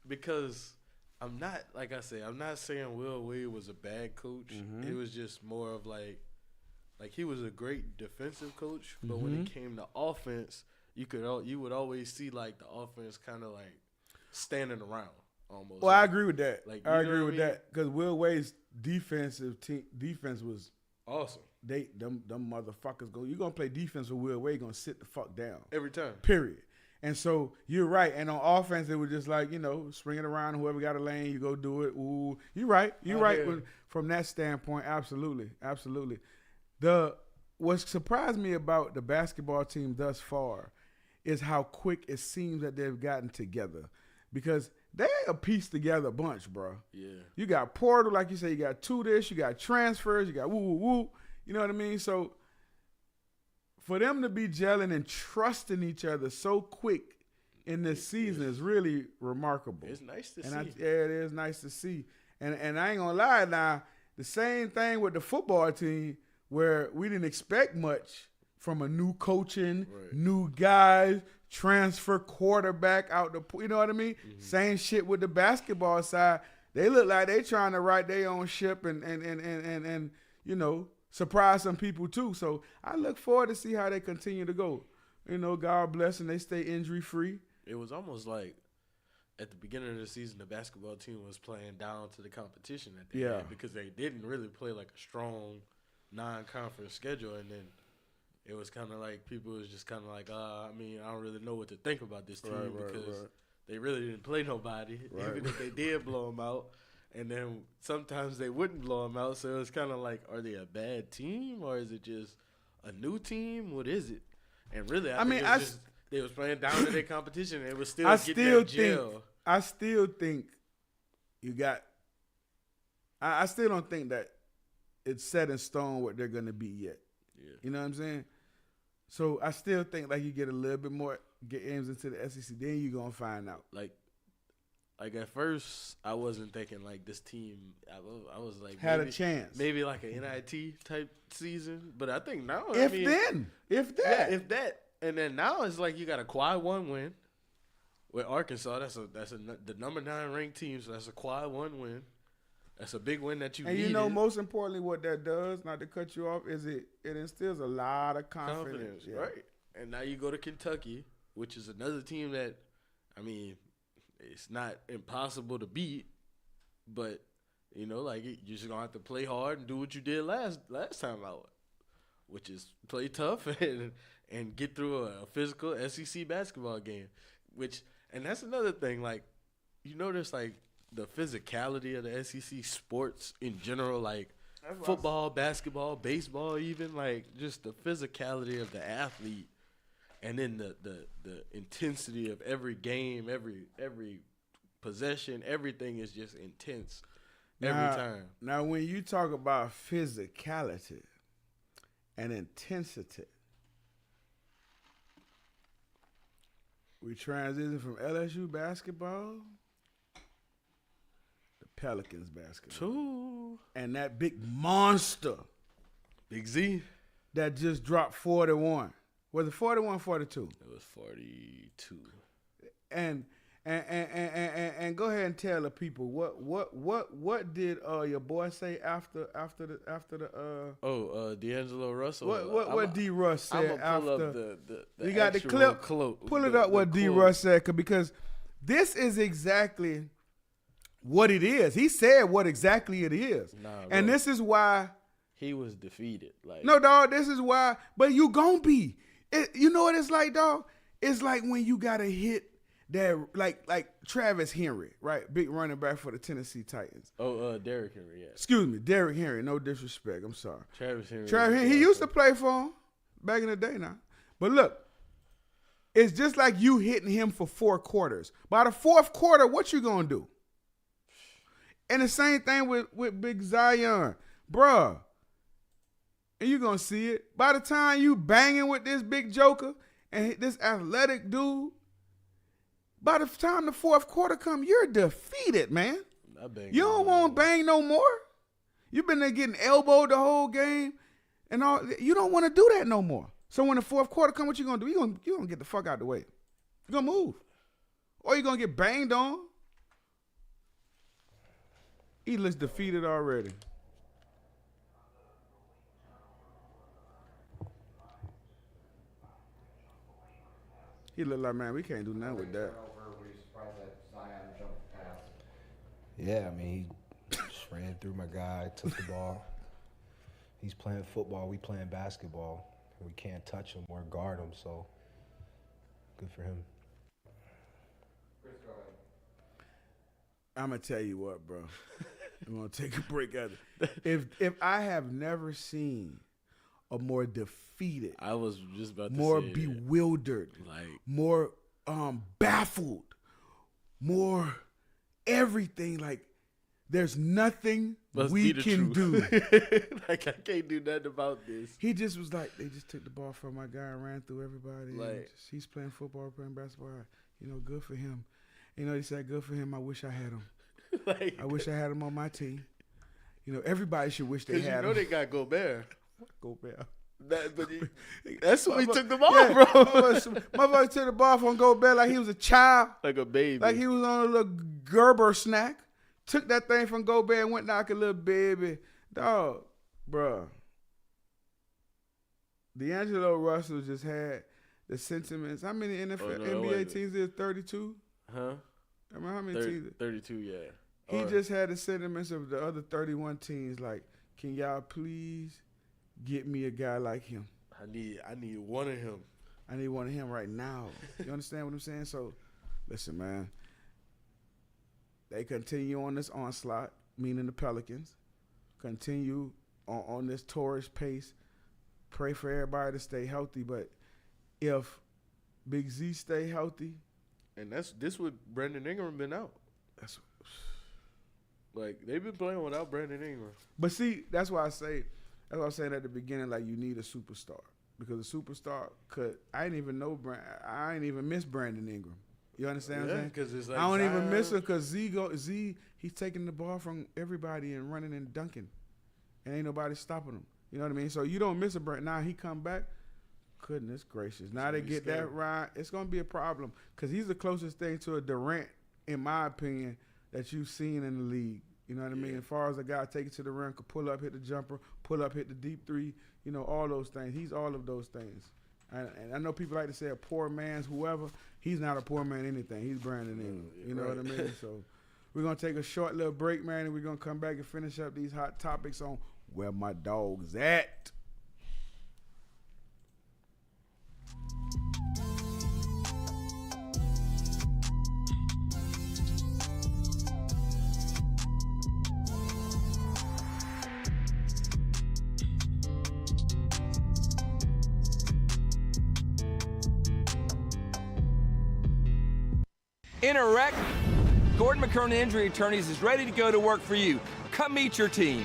Because I'm not, like I said, I'm not saying Will Wade was a bad coach. Mm-hmm. It was just more of like he was a great defensive coach, but when it came to offense, you would always see like the offense kind of like standing around almost. Well, I agree with that. I agree with that because Will Wade's defense was awesome. Them motherfuckers go. You gonna play defense with Will Wade? Gonna sit the fuck down every time. Period. And so you're right. And on offense, it was just like, swing it around. Whoever got a lane, you go do it. Ooh, you're right. You're right. From that standpoint, absolutely. What surprised me about the basketball team thus far is how quick it seems that they've gotten together. Because they a piece together bunch, bro. Yeah. You got portal, like you say, you got this, you got transfers, you got woo. You know what I mean? So for them to be gelling and trusting each other so quick in this season is really remarkable. It's nice to see. It is nice to see. And I ain't gonna lie now, the same thing with the football team where we didn't expect much from a new coaching, new guys, transfer quarterback out the – you know what I mean? Mm-hmm. Same shit with the basketball side. They look like they trying to right their own ship and surprise some people too. So I look forward to see how they continue to go. God bless and they stay injury-free. It was almost like at the beginning of the season, the basketball team was playing down to the competition that they had because they didn't really play like a strong non-conference schedule. And then it was kind of like people was just kind of like, I don't really know what to think about this team because they really didn't play nobody, even if they did blow them out. And then sometimes they wouldn't blow them out. So it was kind of like, are they a bad team or is it just a new team? What is it? And really, I think they was playing down to their competition and it was still getting that gel. I still think you got – I still don't think that it's set in stone what they're going to be yet. Yeah. You know what I'm saying? So I still think like you get a little bit more games into the SEC, then you're going to find out. Like at first, I wasn't thinking like this team. I was like had a chance, maybe like an NIT type season. But I think now, if that, And then now it's like you got a quad 1 win with Arkansas. That's the number 9 ranked team. So that's a quad 1 win. That's a big win that you needed. And you know, most importantly, what that does, not to cut you off, is it instills a lot of confidence. Yeah. Right? And now you go to Kentucky, which is another team that, I mean, it's not impossible to beat, but you know, like you're just gonna have to play hard and do what you did last time out, which is play tough and get through a physical SEC basketball game. And that's another thing. Like, you notice like the physicality of the SEC sports in general, like football, basketball, baseball, even like just the physicality of the athlete, and then the intensity of every game, every possession, everything is just intense every time. Now, when you talk about physicality and intensity, we transition from LSU basketball to Pelicans basketball. Ooh. And that big monster, Big Z, that just dropped 41. Was it 41, 42? it was 42. And go ahead and tell the people what did your boy say after the D'Angelo Russell. what D Russ said I'm after pull up the you got the actual clip. quote. Pull it up what D Russ said because this is exactly what it is. He said what exactly it is, and this is why he was defeated. Like no dog. This is why. But you gonna be. You know what it's like, dog. It's like when you gotta hit. That like Travis Henry, right? Big running back for the Tennessee Titans. Derrick Henry, yeah. Excuse me, Derrick Henry. No disrespect. I'm sorry. Travis Henry. He used to play for him back in the day now. But look, it's just like you hitting him for 4 quarters. By the 4th quarter, what you gonna do? And the same thing with Big Zion. Bruh. And you gonna see it. By the time you banging with this big joker and this athletic dude, by the time the 4th quarter come, you're defeated, man. You don't want to bang no more. You've been there getting elbowed the whole game and all. You don't want to do that no more. So when the 4th quarter come, what you gonna do? You gonna get the fuck out the way. You gonna move, or you gonna get banged on. He looks defeated already. He look like, man, we can't do nothing with that. Yeah, I mean, he just ran through my guy, took the ball. He's playing football, we playing basketball. We can't touch him or guard him, so good for him. I'm going to tell you what, bro. I'm going to take a break out of it. If I have never seen a more defeated, I was just about to more say bewildered, like more baffled, more everything. Like there's nothing we can do. Like I can't do nothing about this. He just was like, they just took the ball from my guy and ran through everybody. Like he's playing football, playing basketball. You know, good for him. You know, he said, good for him. I wish I had him. Like, I wish I had him on my team. You know, everybody should wish they had him. You know they got Gobert. Gobert. That's who he took the ball from. Motherfucker took the ball from Gobert like he was a child. Like a baby. Like he was on a little Gerber snack. Took that thing from Gobert and went like a little baby. Dog, bruh. D'Angelo Russell just had the sentiments. How many NBA teams is 32? Huh? I mean, how many teams? 32, yeah. He just had the sentiments of the other 31 teams. Like, can y'all please get me a guy like him? I need one of him. I need one of him right now. You understand what I'm saying? So, listen, man. They continue on this onslaught, meaning the Pelicans. Continue on this tourist pace. Pray for everybody to stay healthy. But if Big Z stay healthy, and this would Brandon Ingram been out. Like they've been playing without Brandon Ingram. But see, that's why I say. That's what I was saying at the beginning. Like you need a superstar because a superstar could. I didn't even miss Brandon Ingram. You understand what I'm saying? Because it's like I don't even miss him because Z he's taking the ball from everybody and running and dunking, and ain't nobody stopping him. You know what I mean? So you don't miss a Brandon. Now he come back. Goodness gracious. Now they get that right, it's going to be a problem because he's the closest thing to a Durant, in my opinion, that you've seen in the league. You know what I mean? As far as a guy take it to the rim, could pull up, hit the jumper, pull up, hit the deep three, you know, all those things. He's all of those things. And I know people like to say a poor man's whoever. He's not a poor man anything. He's Brandon Ingram. You know what I mean? So we're going to take a short little break, man, and we're going to come back and finish up these hot topics on where my dog's at. In a wreck, Gordon McKernan Injury Attorneys is ready to go to work for you. Come meet your team.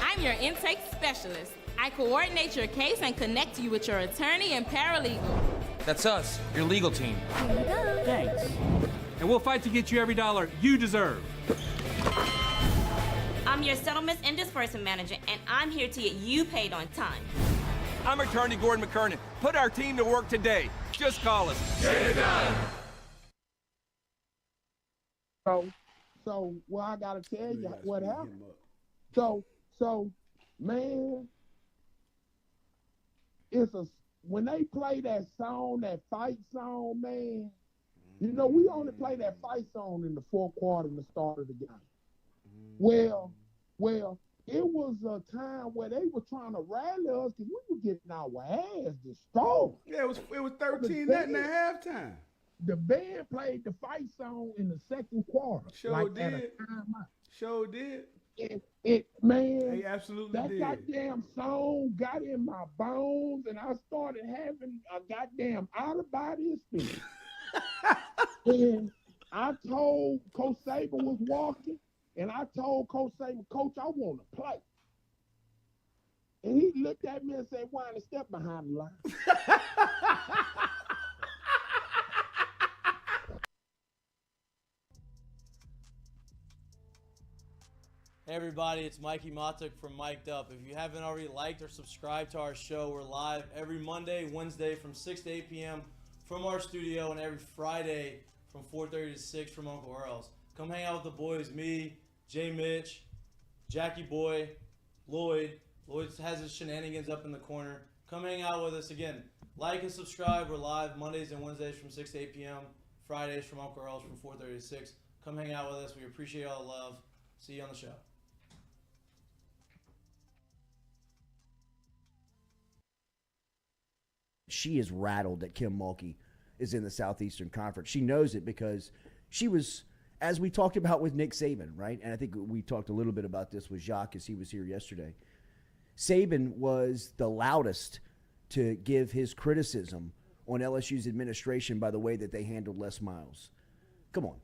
I'm your intake specialist. I coordinate your case and connect you with your attorney and paralegal. That's us, your legal team. Here you go. Thanks. And we'll fight to get you every dollar you deserve. I'm your settlements and disbursement manager, and I'm here to get you paid on time. I'm attorney Gordon McKernan. Put our team to work today. Just call us. Get it done. So well, I gotta tell you what happened. So, man, when they play that song, that fight song, man. You know, we only play that fight song in the fourth quarter and the start of the game. Well, it was a time where they were trying to rally us because we were getting our ass destroyed. Yeah, it was 13-0 at halftime. The band played the fight song in the second quarter. Sure did. Man, they absolutely that did. goddamn song got in my bones, and I started having a goddamn out-of-body experience. And I told Coach Saban was walking, and I told Coach Saban, Coach, I want to play. And he looked at me and said, "Wind a step behind the line." Hey everybody, it's Mikey Matuk from Mic'd Up. If you haven't already liked or subscribed to our show, we're live every Monday, Wednesday from 6 to 8 p.m. from our studio, and every Friday from 4:30 to 6 from Uncle Earl's. Come hang out with the boys, me, Jay Mitch, Jackie Boy, Lloyd. Lloyd has his shenanigans up in the corner. Come hang out with us again. Like and subscribe. We're live Mondays and Wednesdays from 6 to 8 p.m. Fridays from Uncle Earl's from 4:30 to 6. Come hang out with us. We appreciate all the love. See you on the show. She is rattled that Kim Mulkey is in the Southeastern Conference. She knows it because she was, as we talked about with Nick Saban, right? And I think we talked a little bit about this with Jacques as he was here yesterday. Saban was the loudest to give his criticism on LSU's administration by the way that they handled Les Miles. Come on.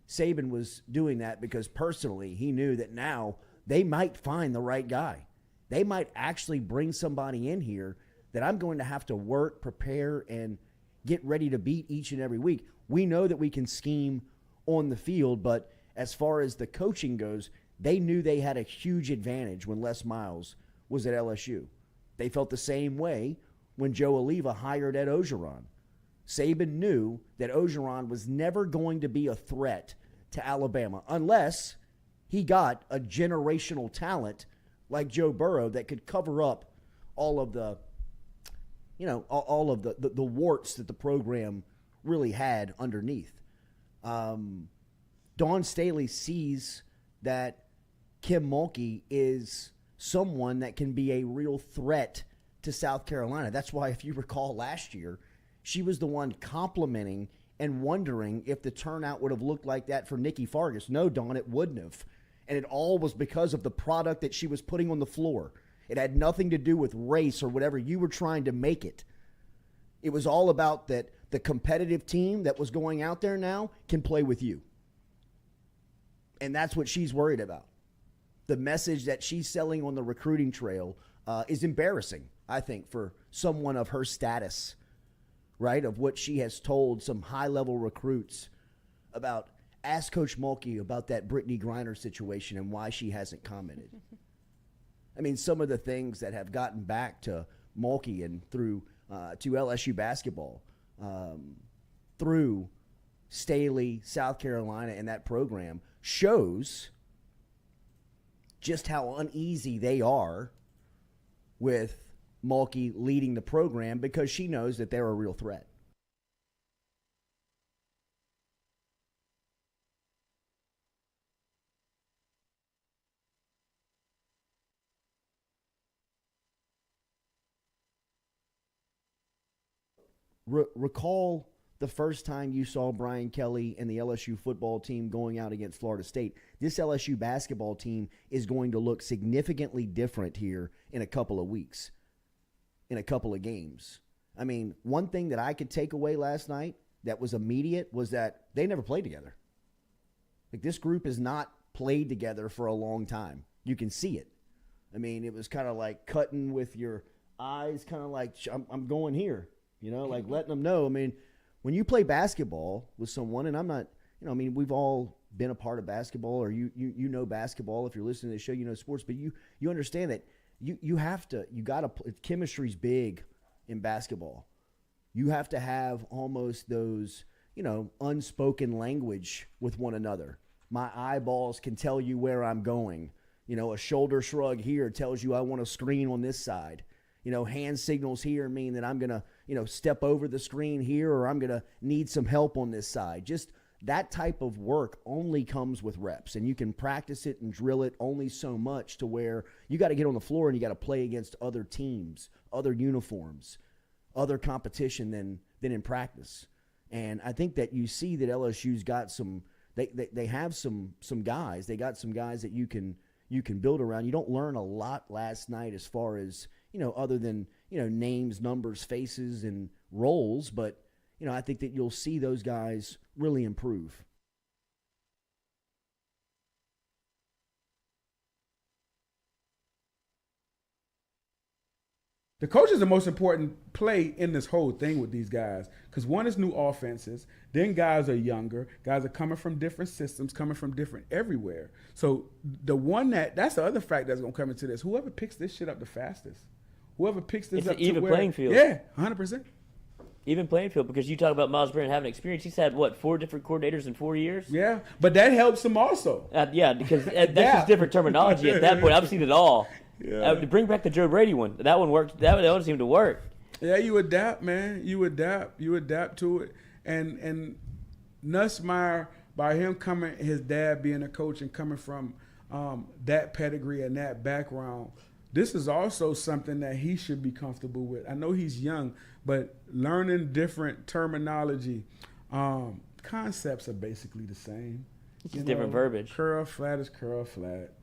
Saban was doing that because personally he knew that now they might find the right guy. They might actually bring somebody in here that I'm going to have to work, prepare, and get ready to beat each and every week. We know that we can scheme on the field, but as far as the coaching goes, they knew they had a huge advantage when Les Miles was at LSU. They felt the same way when Joe Oliva hired Ed Orgeron. Saban knew that Orgeron was never going to be a threat to Alabama unless he got a generational talent like Joe Burrow that could cover up all of the all of the warts that the program really had underneath. Dawn Staley sees that Kim Mulkey is someone that can be a real threat to South Carolina. That's why, if you recall last year, she was the one complimenting and wondering if the turnout would have looked like that for Nikki Fargas. No, Dawn, it wouldn't have. And it all was because of the product that she was putting on the floor. It had nothing to do with race or whatever you were trying to make it. It was all about that the competitive team that was going out there now can play with you. And that's what she's worried about. The message that she's selling on the recruiting trail is embarrassing, I think, for someone of her status, right, of what she has told some high-level recruits about. Ask Coach Mulkey about that Brittany Griner situation and why she hasn't commented. I mean, some of the things that have gotten back to Mulkey and through to LSU basketball through Staley, South Carolina, and that program shows just how uneasy they are with Mulkey leading the program because she knows that they're a real threat. Recall the first time you saw Brian Kelly and the LSU football team going out against Florida State. This LSU basketball team is going to look significantly different here in a couple of weeks, in a couple of games. I mean, one thing that I could take away last night that was immediate was that they never played together. Like, this group has not played together for a long time. You can see it. I mean, it was kind of like cutting with your eyes, kind of like, I'm going here. You know, like letting them know. I mean, when you play basketball with someone, and I'm not, you know, I mean, we've all been a part of basketball, or you know basketball. If you're listening to the show, you know sports, but you understand that you have to, you got to, chemistry's big in basketball. You have to have almost those, you know, unspoken language with one another. My eyeballs can tell you where I'm going. You know, a shoulder shrug here tells you I want a screen on this side. You know, hand signals here mean that I'm going to, you know, step over the screen here, or I'm going to need some help on this side. Just that type of work only comes with reps, and you can practice it and drill it only so much to where you got to get on the floor and you got to play against other teams, other uniforms, other competition than in practice. And I think that you see that LSU's got some, they have some guys. They got some guys that you can build around. You don't learn a lot last night as far as, you know, other than, you know, names, numbers, faces, and roles. But, you know, I think that you'll see those guys really improve. The coach is the most important play in this whole thing with these guys, because one is new offenses, then guys are younger, guys are coming from different systems, coming from different everywhere. So the one that's the other fact that's going to come into this. Whoever picks this shit up the fastest, whoever picks this up it's an even playing field. Yeah, 100%. Even playing field, because you talk about Miles Brennan having experience. He's had, 4 different coordinators in 4 years? Yeah, but that helps him also. Yeah, because that's just different terminology at that point. I've seen it all. Yeah. Bring back the Joe Brady one. That one worked. That one seemed to work. Yeah, you adapt, man. You adapt to it. And Nussmeier, by him coming, his dad being a coach and coming from that pedigree and that background, this is also something that he should be comfortable with. I know he's young, but learning different terminology, concepts are basically the same. It's just different verbiage. Curl flat is curl flat.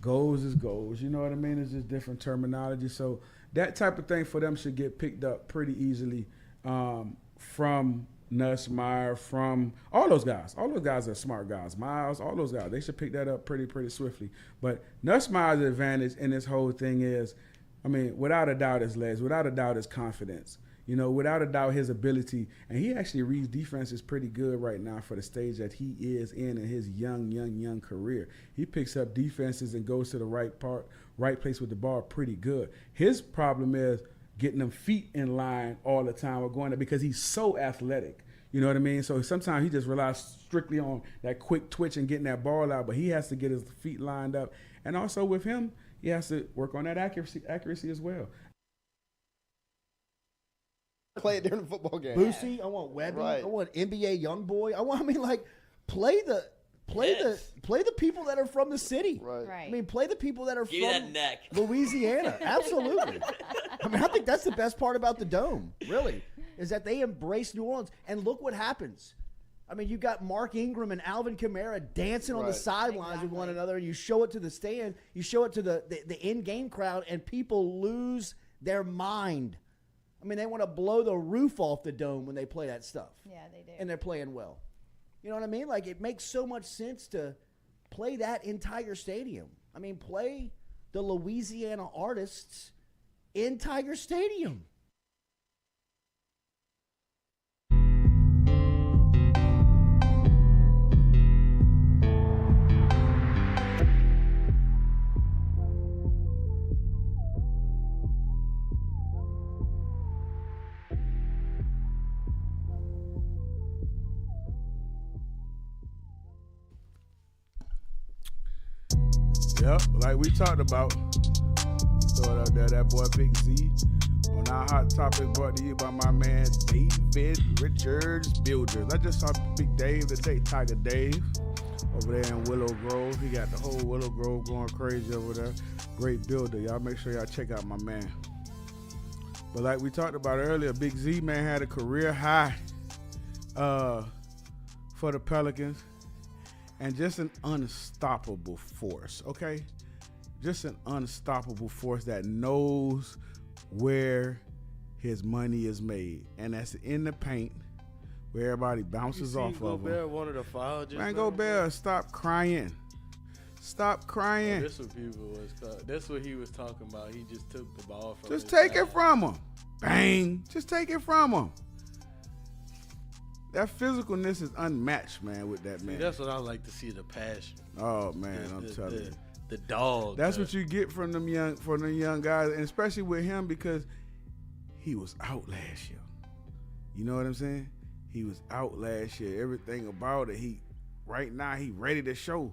Goals is goals. You know what I mean? It's just different terminology. So that type of thing for them should get picked up pretty easily from Nussmeier, from all those guys. All those guys are smart guys. Miles, all those guys. They should pick that up pretty swiftly. But Nussmeier's advantage in this whole thing is, I mean, without a doubt, his legs. Without a doubt, his confidence. You know, without a doubt, his ability. And he actually reads defenses pretty good right now for the stage that he is in his young career. He picks up defenses and goes to the right place with the ball pretty good. His problem is getting them feet in line all the time or going there, because he's so athletic. You know what I mean? So sometimes he just relies strictly on that quick twitch and getting that ball out, but he has to get his feet lined up. And also with him, he has to work on that accuracy as well. Play it during the football game. Boosie, I want Webby, Right. I want NBA YoungBoy. Play the people that are from the city. Right. I mean, play the people that are Give me from that neck. Louisiana. Absolutely. I mean, I think that's the best part about the Dome, really, is that they embrace New Orleans. And look what happens. I mean, you got Mark Ingram and Alvin Kamara dancing on the sidelines with one another, and you show it to the stand, you show it to the in-game crowd, and people lose their mind. I mean, they want to blow the roof off the Dome when they play that stuff. Yeah, they do. And they're playing well. You know what I mean? Like, it makes so much sense to play that entire stadium. I mean, play the Louisiana artists in Tiger Stadium. Yep, like we talked about. Throw it out there, that boy Big Z. On our hot topic brought to you by my man David Richards Builders. I just saw Big Dave today, Tiger Dave, over there in Willow Grove. He got the whole Willow Grove going crazy over there. Great builder. Y'all make sure y'all check out my man. But like we talked about earlier, Big Z, man, had a career high for the Pelicans. And just an unstoppable force, okay? Just an unstoppable force that knows where his money is made. And that's in the paint where everybody bounces off of him. Gobert wanted to foul just Man, Gobert, stop crying. Stop crying. That's what he was talking about. He just took the ball from Just take it from him. Bang. Just take it from him. That physicalness is unmatched, man, with that man. See, that's what I like to see, the passion. Oh man, I'm telling you. The dog. That's what you get from them young guys, and especially with him because he was out last year. You know what I'm saying? He was out last year. Everything about it, right now he ready to show.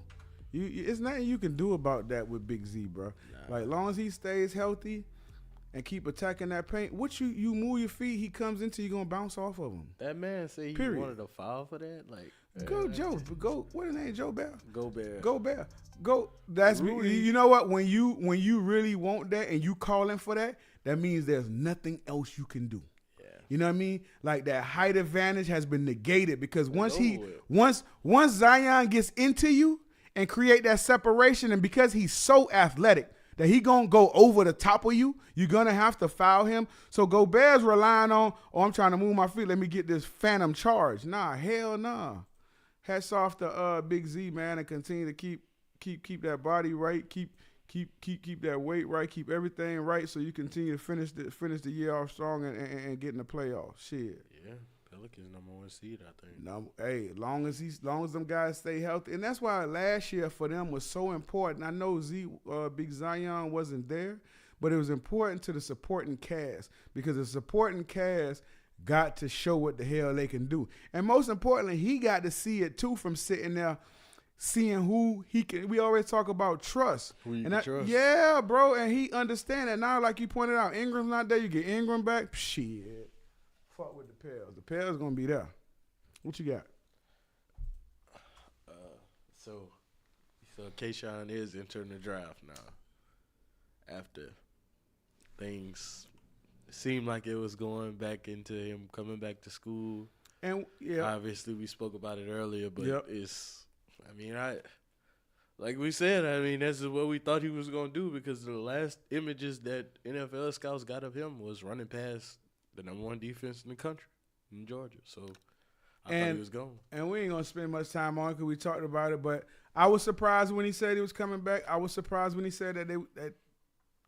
It's nothing you can do about that with Big Z, bro. Nah. Like, as long as he stays healthy and keep attacking that paint, you move your feet, he comes into you, gonna bounce off of him. That man say he wanted a foul for that? Like, what his name, Joe Bear? Gobert. Go. That's Rudy. You know what? When you really want that and you calling for that, that means there's nothing else you can do. Yeah. You know what I mean? Like, that height advantage has been negated because once Zion gets into you and create that separation, and because he's so athletic that he gonna go over the top of you, you're gonna have to foul him. So Gobert's relying on, I'm trying to move my feet, let me get this phantom charge. Nah, hell nah. Hats off to Big Z, man, and continue to keep that body right, keep that weight right, keep everything right, so you continue to finish the year off strong and get in the playoffs. Shit. Yeah. Pelicans #1 seed, I think. No, hey, long as them guys stay healthy, and that's why last year for them was so important. I know Big Zion wasn't there, but it was important to the supporting cast because the supporting cast got to show what the hell they can do, and most importantly, he got to see it too from sitting there, seeing who he can. We always talk about trust, who you can trust. Yeah, bro, and he understand that now. Like you pointed out, Ingram's not there. You get Ingram back. Shit. Fuck with the Pels. The Pels gonna be there. What you got? So Kayshon is entering the draft now. After things seemed like it was going back into him coming back to school. And yeah, obviously we spoke about it earlier, but like we said, that's what we thought he was gonna do because the last images that NFL scouts got of him was running past the #1 defense in the country, in Georgia. So I thought he was gone. And we ain't going to spend much time on it because we talked about it. But I was surprised when he said he was coming back. I was surprised when he said that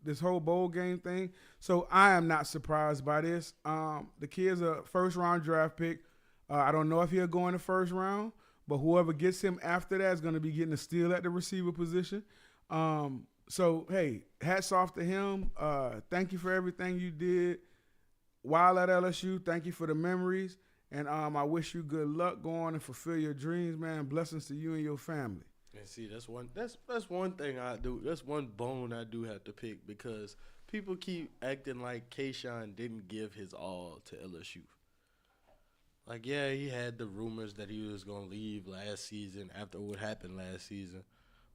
this whole bowl game thing. So I am not surprised by this. The kid's a first-round draft pick. I don't know if he'll go in the first round, but whoever gets him after that is going to be getting a steal at the receiver position. So, hey, hats off to him. Thank you for everything you did while at LSU. Thank you for the memories, and I wish you good luck. Go on and fulfill your dreams, man. Blessings to you and your family. And see, that's one thing I do. That's one bone I do have to pick because people keep acting like Kayshon didn't give his all to LSU. Like, yeah, he had the rumors that he was gonna leave last season after what happened last season,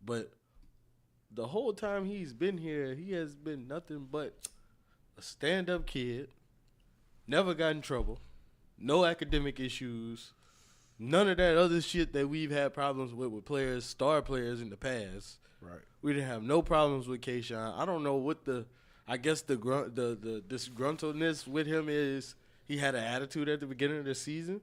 but the whole time he's been here, he has been nothing but a stand-up kid. Never got in trouble. No academic issues. None of that other shit that we've had problems with players, star players in the past. Right. We didn't have no problems with Kayshon. I don't know what the disgruntledness with him is. He had an attitude at the beginning of the season.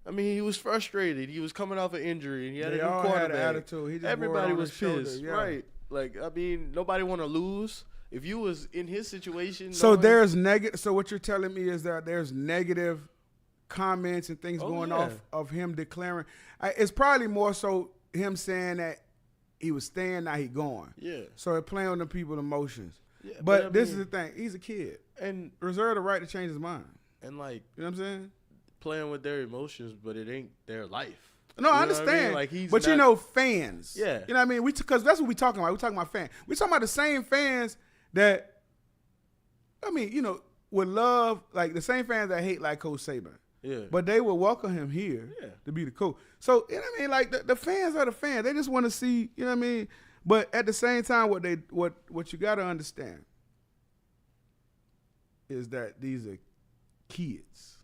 I mean, he was frustrated. He was coming off an injury, and he had a new quarterback. Had an attitude. Everybody was pissed, yeah. Right? Like, I mean, nobody want to lose. If you was in his situation, so there's negative. So what you're telling me is that there's negative comments and things going off of him declaring. It's probably more so him saying that he was staying, now he going. Yeah. So it playing on the people's emotions. Yeah, but this is the thing. He's a kid and reserve the right to change his mind. And like, you know what I'm saying? Playing with their emotions, but it ain't their life. No, I You know what understand. Like he's but not, you know, fans. Yeah. You know what I mean? Because that's what we talking about. We talking about fans. We talking about the same fans that, I mean, you know, would love, like the same fans that hate like Coach Saban. Yeah. But they will welcome him here to be the coach. So, you know what I mean? Like the fans are the fans. They just want to see, you know what I mean? But at the same time, what you got to understand is that these are kids.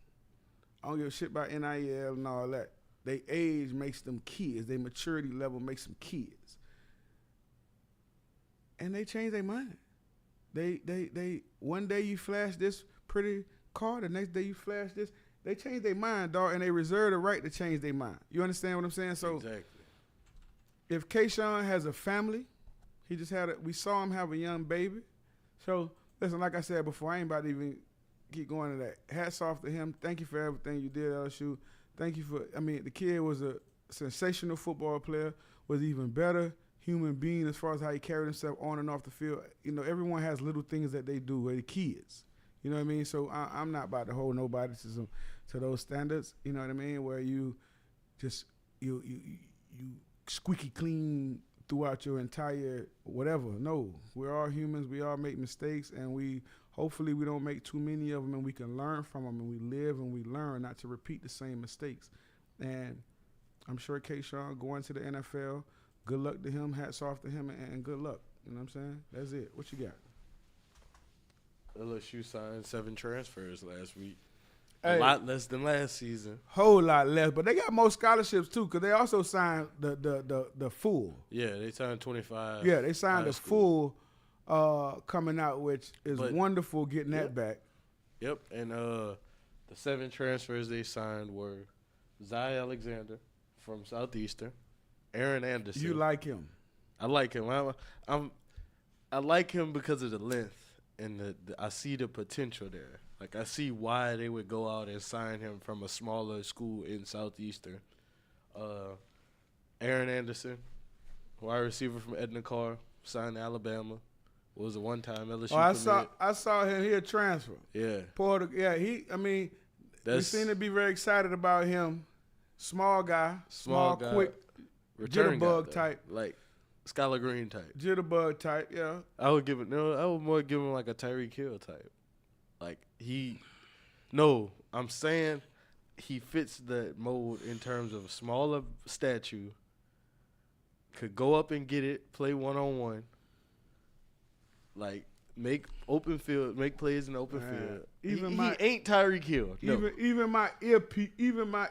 I don't give a shit about NIL and all that. Their age makes them kids. Their maturity level makes them kids. And they change their mind. They one day you flash this pretty car, the next day you flash this. They change their mind, dog, and they reserve the right to change their mind. You understand what I'm saying? So exactly. If Kayshon has a family, we saw him have a young baby. So listen, like I said before, I ain't about to even keep going to that. Hats off to him. Thank you for everything you did, LSU. Thank you for, the kid was a sensational football player, was even better human being as far as how he carried himself on and off the field. You know, everyone has little things that they do with the kids. You know what I mean? So I'm not about to hold nobody to those standards. You know what I mean? Where you just you squeaky clean throughout your entire whatever. No, we're all humans. We all make mistakes, and hopefully we don't make too many of them, and we can learn from them, and we live and we learn not to repeat the same mistakes. And I'm sure Kayshon going to the NFL. Good luck to him. Hats off to him, and good luck. You know what I'm saying? That's it. What you got? LSU signed 7 transfers last week. Hey, a lot less than last season. Whole lot less, but they got more scholarships too, because they also signed the full. Yeah, they signed 25. Yeah, they signed the full coming out, which is wonderful getting that back. Yep, and the 7 transfers they signed were Zy Alexander from Southeastern, Aaron Anderson. You like him? I like him. I like him because of the length. And I see the potential there. Like, I see why they would go out and sign him from a smaller school in Southeastern. Aaron Anderson, wide receiver from Edna Carr, signed to Alabama. Was a one-time LSU commit. I saw him here transfer. Yeah. We seem to be very excited about him. Small guy, quick, jitterbug type. Like, Skylar Green type. Jitterbug type, yeah. I would more give him like a Tyreek Hill type. Like I'm saying he fits the mold in terms of a smaller stature, could go up and get it, play one-on-one, like make plays in the open field. He ain't Tyreek Hill. No. Even my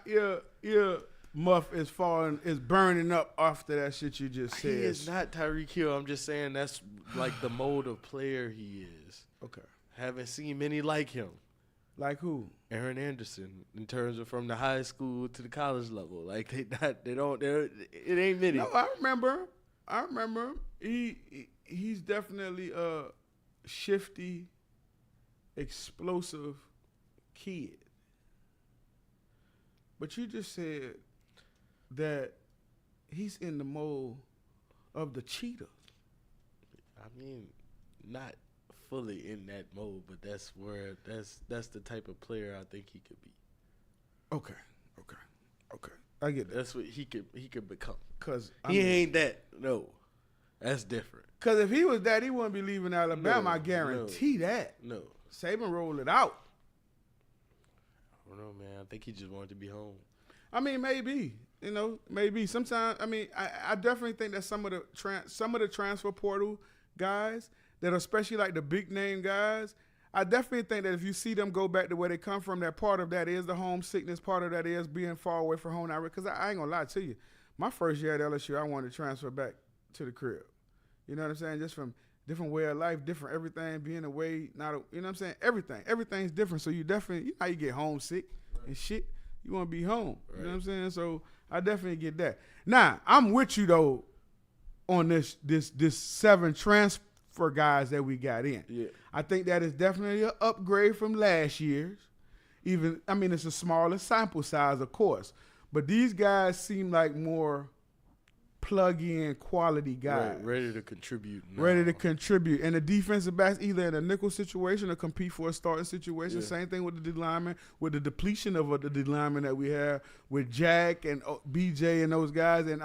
ear muff is burning up after that shit you just said. He is not Tyreek Hill. I'm just saying that's like the mode of player he is. Okay. Haven't seen many like him. Like who? Aaron Anderson, in terms of from the high school to the college level. Like it ain't many. No, I remember him. He's definitely a shifty, explosive kid. But you just said that he's in the mold of the cheetah. I mean, not fully in that mode, but that's the type of player I think he could be. Okay. I get that. That's what he could become. Cause he ain't that. No, that's different. Cause if he was that, he wouldn't be leaving Alabama. I guarantee that. No, Saban rolled it out. I don't know, man. I think he just wanted to be home. I mean, maybe. Maybe. Sometimes, I definitely think that some of the transfer portal guys that are especially like the big name guys, I definitely think that if you see them go back to where they come from, that part of that is the homesickness, part of that is being far away from home. Because I ain't going to lie to you. My first year at LSU, I wanted to transfer back to the crib. You know what I'm saying? Just from different way of life, different everything, being away, you know what I'm saying? Everything's different. So you definitely, you get homesick and shit. You want to be home. Right. You know what I'm saying? So I definitely get that. Now, I'm with you though on this 7 transfer guys that we got in. Yeah. I think that is definitely an upgrade from last year's. It's a smaller sample size, of course. But these guys seem like more plug-in quality guys. Right, ready to contribute now. Ready to contribute. And the defensive backs either in a nickel situation or compete for a starting situation. Yeah. Same thing with the D lineman, with the depletion of the D lineman that we have with Jack and BJ and those guys and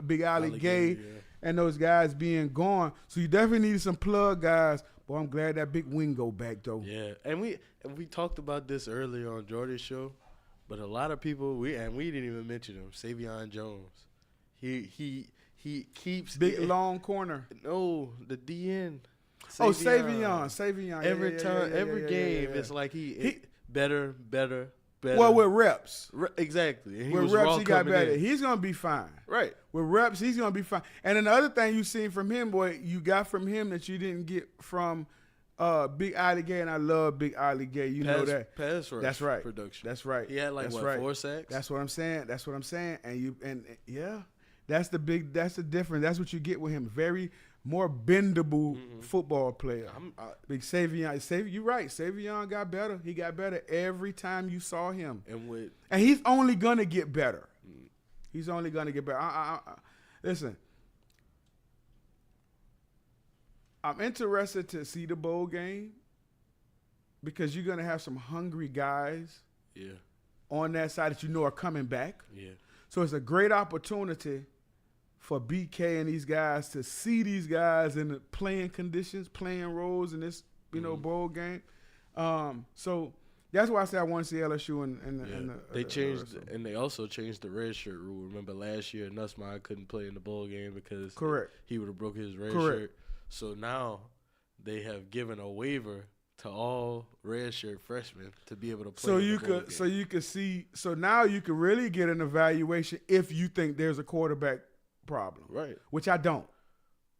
Big Ali Gay and those guys being gone. So you definitely need some plug guys. Boy, I'm glad that big wing go back, though. Yeah, and we talked about this earlier on Jordan's show, but a lot of people, we didn't even mention him, Savion Jones. He keeps big long corner. No, the DN. Savion. Every time, every game, it's like he better. Well, with reps. Exactly. With reps, he got better. He's going to be fine. Right. With reps, he's going to be fine. And then the other thing you seen from him, boy, you got from him that you didn't get from Big Ali Gay, and I love Big Ali Gay. You know that. Pass rush. That's right. Production. That's right. He had 4 sacks? That's what I'm saying. And yeah, that's the difference. That's what you get with him. Very more bendable football player. Big Savion. You're right. Savion got better. He got better every time you saw him. And he's only going to get better. He's only going to get better. Listen, I'm interested to see the bowl game because you're going to have some hungry guys on that side that you know are coming back. Yeah. So it's a great opportunity for BK and these guys to see these guys in the playing conditions, playing roles in this, bowl game. So that's why I say I want to see LSU and they changed, and they also changed the red shirt rule. Remember last year, Nussmeier couldn't play in the bowl game because he would have broke his red shirt. So now they have given a waiver to all red shirt freshmen to be able to play. So you could see. So now you could really get an evaluation if you think there's a quarterback problem, right? Which I don't.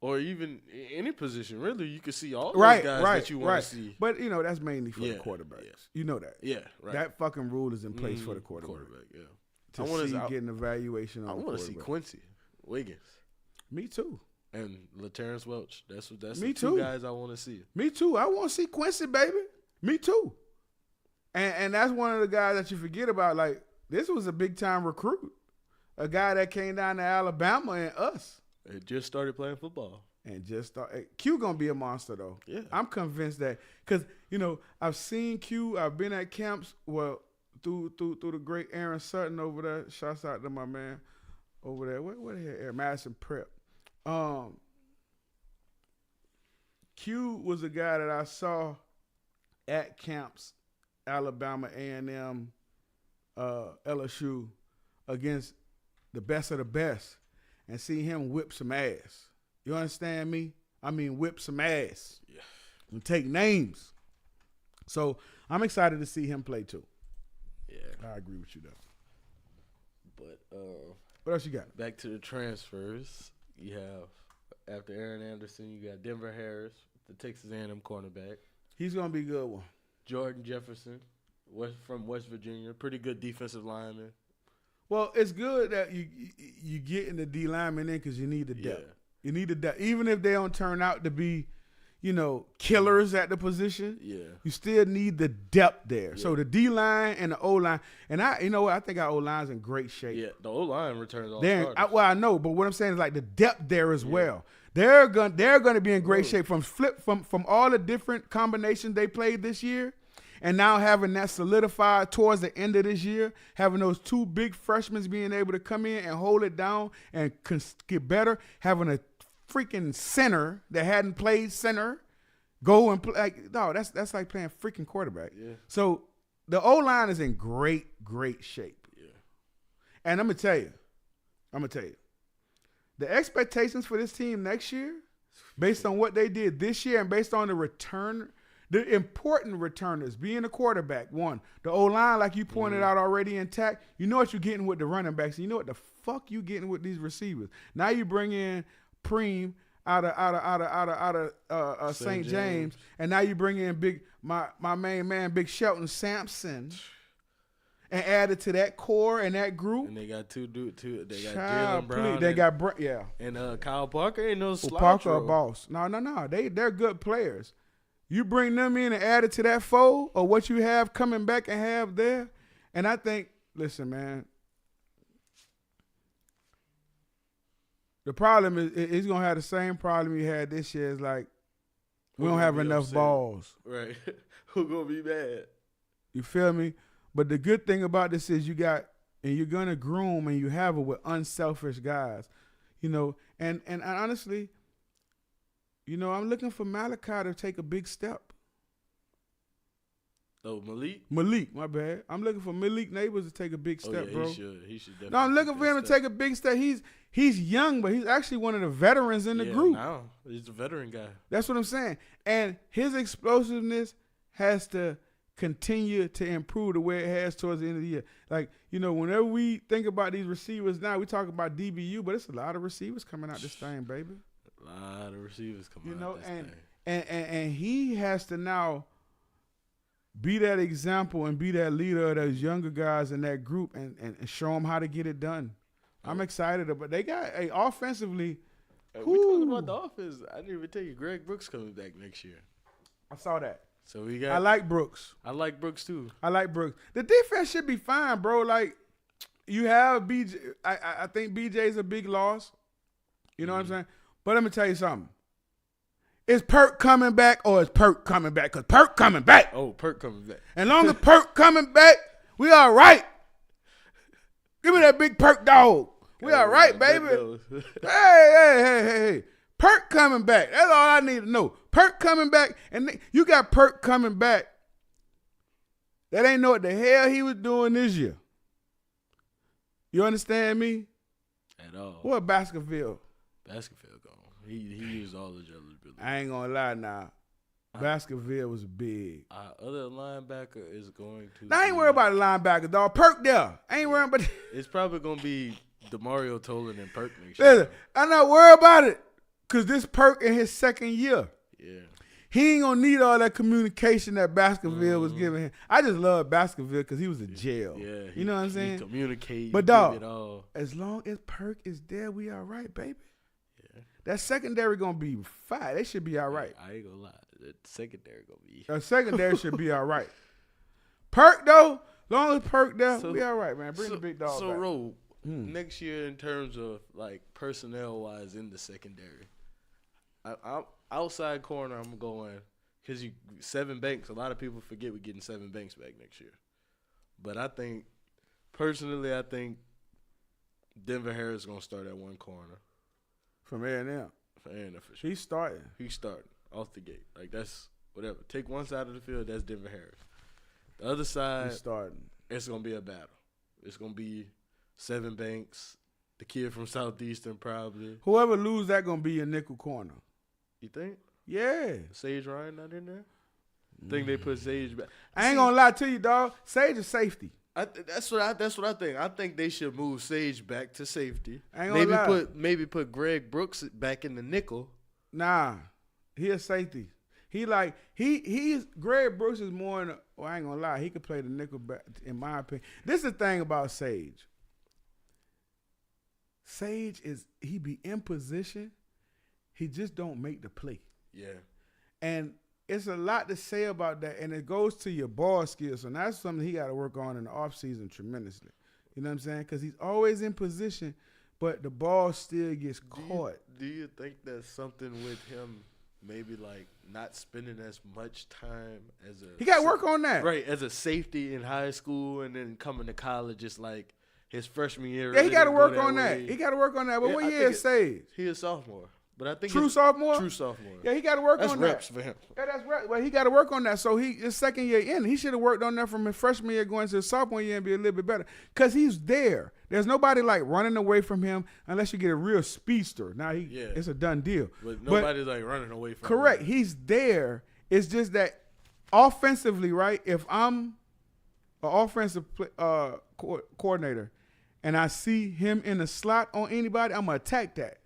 Or even any position, really, you can see all those guys that you want to see. But that's mainly for the quarterbacks. Yeah. You know that. Yeah, right. That fucking rule is in place for the quarterback. Yeah. To get an evaluation on I want to see Quincy Wiggins. Me too. And LaTerrence Welch. That's Me the two too. guys I want to see. Me too. I want to see Quincy, baby. Me too. And that's one of the guys that you forget about. Like, this was a big time recruit, a guy that came down to Alabama and us. It just started playing football. Q gonna be a monster though. Yeah, I'm convinced that because I've seen Q. I've been at camps. Well, through the great Aaron Sutton over there. Shouts out to my man over there. What the hell? Madison Prep. Q was a guy that I saw at camps, Alabama, A&M, LSU, against the best of the best, and see him whip some ass. You understand me? I mean, whip some ass. Yeah. And take names. So I'm excited to see him play too. Yeah. I agree with you though. But what else you got? Back to the transfers. You have, after Aaron Anderson, you got Denver Harris, the Texas A&M cornerback. He's going to be a good one. Jordan Jefferson, from West Virginia. Pretty good defensive lineman. Well, it's good that you getting the D lineman in because you need the depth. Yeah. You need the depth. Even if they don't turn out to be, killers at the position, you still need the depth there. Yeah. So the D line and the O line, and I think our O line's in great shape. Yeah, the O line returns all starters. I know, but what I'm saying is like the depth there as well. They're going to be in great shape from all the different combinations they played this year. And now having that solidified towards the end of this year, having those two big freshmen being able to come in and hold it down and get better, having a freaking center that hadn't played center go and play. That's like playing freaking quarterback. Yeah. So the O-line is in great shape. Yeah. And I'm going to tell you, the expectations for this team next year, based on what they did this year and based on the important returners, being a quarterback, one. The O-line, like you pointed out, already intact. You know what you're getting with the running backs. You know what the fuck you getting with these receivers. Now you bring in Preem out of St. James, and now you bring in my main man, Big Shelton Sampson, and add it to that core and that group. And they got two. They got Jalen Brown. They got and Kyle Parker ain't no slouch. Parker a boss. No. They're good players. You bring them in and add it to that fold or what you have coming back and have there. And I think, listen, man, The problem is he's gonna have the same problem he had this year. Is like we don't have enough balls. Right. Who gonna be mad? You feel me? But the good thing about this is you got, and you're gonna groom, and you have it with unselfish guys, you know. And honestly, you know, I'm looking for Malachi to take a big step. Oh, Malik? Malik, my bad. I'm looking for Malik Neighbors to take a big step, bro. He should definitely. No, I'm looking for him to take a big step. He's young, but he's actually one of the veterans in the group. Now he's a veteran guy. That's what I'm saying. And his explosiveness has to continue to improve the way it has towards the end of the year. Like, you know, whenever we think about these receivers now, we talk about DBU, but it's a lot of receivers coming out this thing, baby. A lot of receivers coming out this thing. And he has to now be that example and be that leader of those younger guys in that group and show them how to get it done. I'm excited about. They got offensively. We talking about the offense. I didn't even tell you Greg Brooks coming back next year. I saw that. So we got. I like Brooks. I like Brooks too. I like Brooks. The defense should be fine, bro. Like you have BJ. I think BJ's a big loss. You know what I'm saying? But let me tell you something. Is Perk coming back or is Perk coming back? Because Perk coming back. Oh, Perk coming back. And long as Perk coming back, we all right. Give me that big Perk dog. We all right, baby. Hey. Perk coming back. That's all I need to know. Perk coming back. And you got Perk coming back. That ain't know what the hell he was doing this year. You understand me? At all. What Baskerville? Baskerville gone. He used all his eligibility. I ain't gonna lie now. Baskerville was big. Other linebacker is going to. I ain't worried about the linebacker, dog. Perk there. I ain't worried about. It's probably gonna be DeMario Tolan and Perk next year. Listen, I'm not worried about it, cause this Perk in his second year. Yeah. He ain't gonna need all that communication that Baskerville was giving him. I just love Baskerville because he was in jail. Yeah. You know what I'm saying? He communicate. But dog, as long as Perk is there, we all right, baby. That secondary gonna be fine. They should be all right. I ain't gonna lie. The secondary gonna be. The secondary should be all right. Perk though, long as Perk there, we all right, man. Bring the big dog back. Ro, next year in terms of like personnel wise in the secondary, I'm outside corner. I'm going because Seven Banks. A lot of people forget we're getting Seven Banks back next year, but I think personally, Denver Harris is gonna start at one corner. From A&M. For A&M for sure. He's starting off the gate. Like that's whatever. Take one side of the field, that's Denver Harris. The other side, he's starting. It's gonna be a battle. It's gonna be Seven Banks, the kid from Southeastern probably. Whoever lose that gonna be a nickel corner. You think? Yeah. Sage Ryan not in there? Think they put Sage back. I ain't gonna lie to you, dog. Sage is safety. That's what I think. I think they should move Sage back to safety. I ain't gonna lie. Maybe put Greg Brooks back in the nickel. Nah, he a safety. Greg Brooks is more in a, well, I ain't gonna lie, he could play the nickel back, in my opinion. This is the thing about Sage. Sage he be in position, he just don't make the play. Yeah. And it's a lot to say about that, and it goes to your ball skills. And that's something he got to work on in the offseason tremendously. You know what I'm saying? Because he's always in position, but the ball still gets caught. Do you think that's something with him maybe like not spending as much time as a – He got to work on that. Right, as a safety in high school and then coming to college, it's like his freshman year. Yeah, he got to work on that. He got to work on that. But what year is Sage? He is sophomore. But I think True sophomore? True sophomore. Yeah, he got to work on that. That's reps for him. Yeah, that's right. Well, he got to work on that. So his second year in, he should have worked on that from his freshman year going to his sophomore year and be a little bit better. Because he's there. There's nobody like running away from him unless you get a real speedster. Now it's a done deal. But nobody's like running away from him. Correct. He's there. It's just that offensively, right? If I'm an offensive coordinator and I see him in the slot on anybody, I'm going to attack that.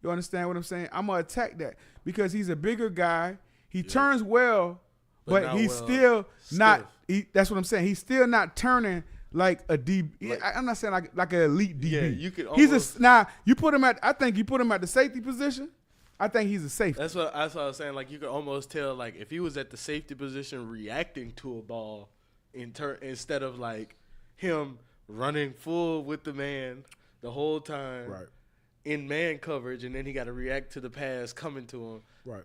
You understand what I'm saying? I'm going to attack that because he's a bigger guy. He turns well, but he's still not – that's what I'm saying. He's still not turning like a DB. I'm not saying like an elite DB. Yeah, you could almost – now, you put him at – I think you put him at the safety position. I think he's a safety. That's what I was saying. Like, you could almost tell, like, if he was at the safety position reacting to a ball instead of, like, him running full with the man the whole time. Right. in man coverage, and then he got to react to the pass coming to him. Right.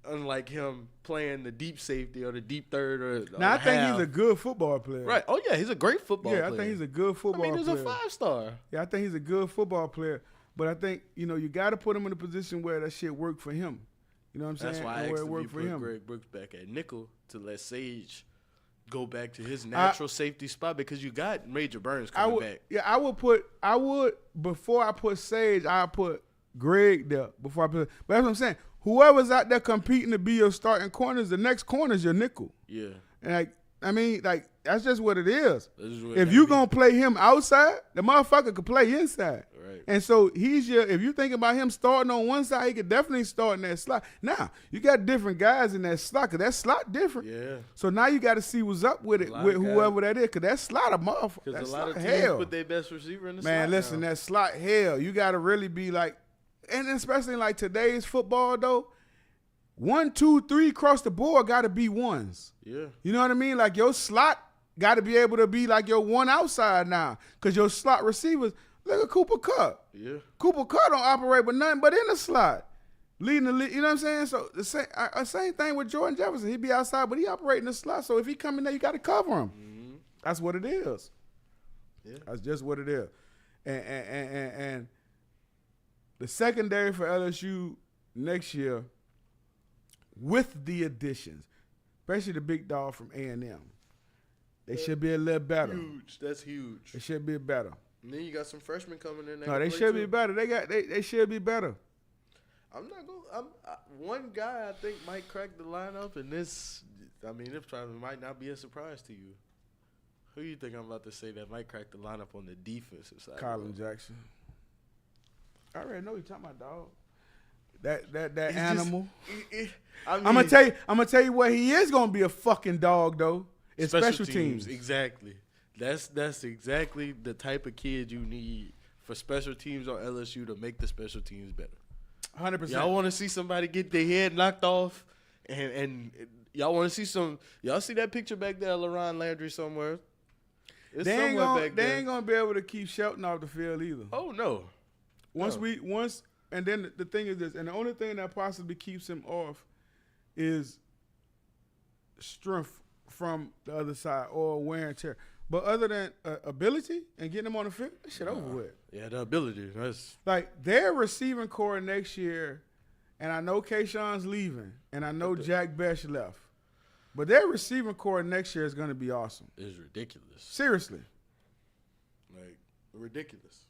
Unlike him playing the deep safety or the deep third or now I think he's a good football player. Right. Oh yeah, he's a great football player. Yeah, I think he's a good football player. he's a 5-star. Yeah, I think he's a good football player. But I think, you got to put him in a position where that shit work for him. You know what I'm saying? That's why I where asked it if work you for put him. Greg Brooks back at nickel to let Sage go back to his natural safety spot because you got Major Burns coming back. Yeah, I would before I put Sage, I put Greg there before I put. But that's what I'm saying. Whoever's out there competing to be your starting corners, the next corner is your nickel. Yeah. And that's just what it is. If you gonna play him outside, the motherfucker could play inside. Right. And so if you think about him starting on one side, he could definitely start in that slot. Now, you got different guys in that slot, because that slot different. Yeah. So now you got to see what's up with it, with whoever that is, because that slot a motherfucker. Because a lot of teams hell. put their best receiver in the slot. Man, listen, that slot hell. You got to really be like, and especially like today's football, though, 1, 2, 3 across the board got to be ones. Yeah. You know what I mean? Like your slot got to be able to be like your one outside now, because your slot receivers, look at Cooper Kupp. Yeah. Cooper Kupp don't operate with nothing but in the slot. Leading the league, you know what I'm saying? So the same thing with Jordan Jefferson. He be outside, but he operate in the slot. So if he come in there, you got to cover him. Mm-hmm. That's what it is. Yeah. That's just what it is. And the secondary for LSU next year, with the additions, especially the big dog from A&M, they should be a little better. Huge. That's huge. They should be better. And then you got some freshmen coming in. No, they should be better. They should be better. I'm not going. One guy I think might crack the lineup, and this probably might not be a surprise to you. Who you think I'm about to say that might crack the lineup on the defensive side? Colin Jackson. I already know you're talking about, dog. That animal. I'm gonna tell you where he is gonna be a fucking dog though. It's special teams. Exactly. That's exactly the type of kid you need for special teams on LSU to make the special teams better. 100%. Y'all want to see somebody get their head knocked off, and y'all want to see some. Y'all see that picture back there, LaRon Landry somewhere? It's they ain't somewhere gonna be able to keep Shelton off the field either. Oh no. And then the thing is this, and the only thing that possibly keeps him off is strength from the other side or wear and tear. But other than ability and getting him on the field, that shit over with. Yeah, the ability. That's like their receiving core next year, and I know Kayshon's leaving, and I know Jack Besh left. But their receiving core next year is going to be awesome. It's ridiculous. Seriously. Like, ridiculous.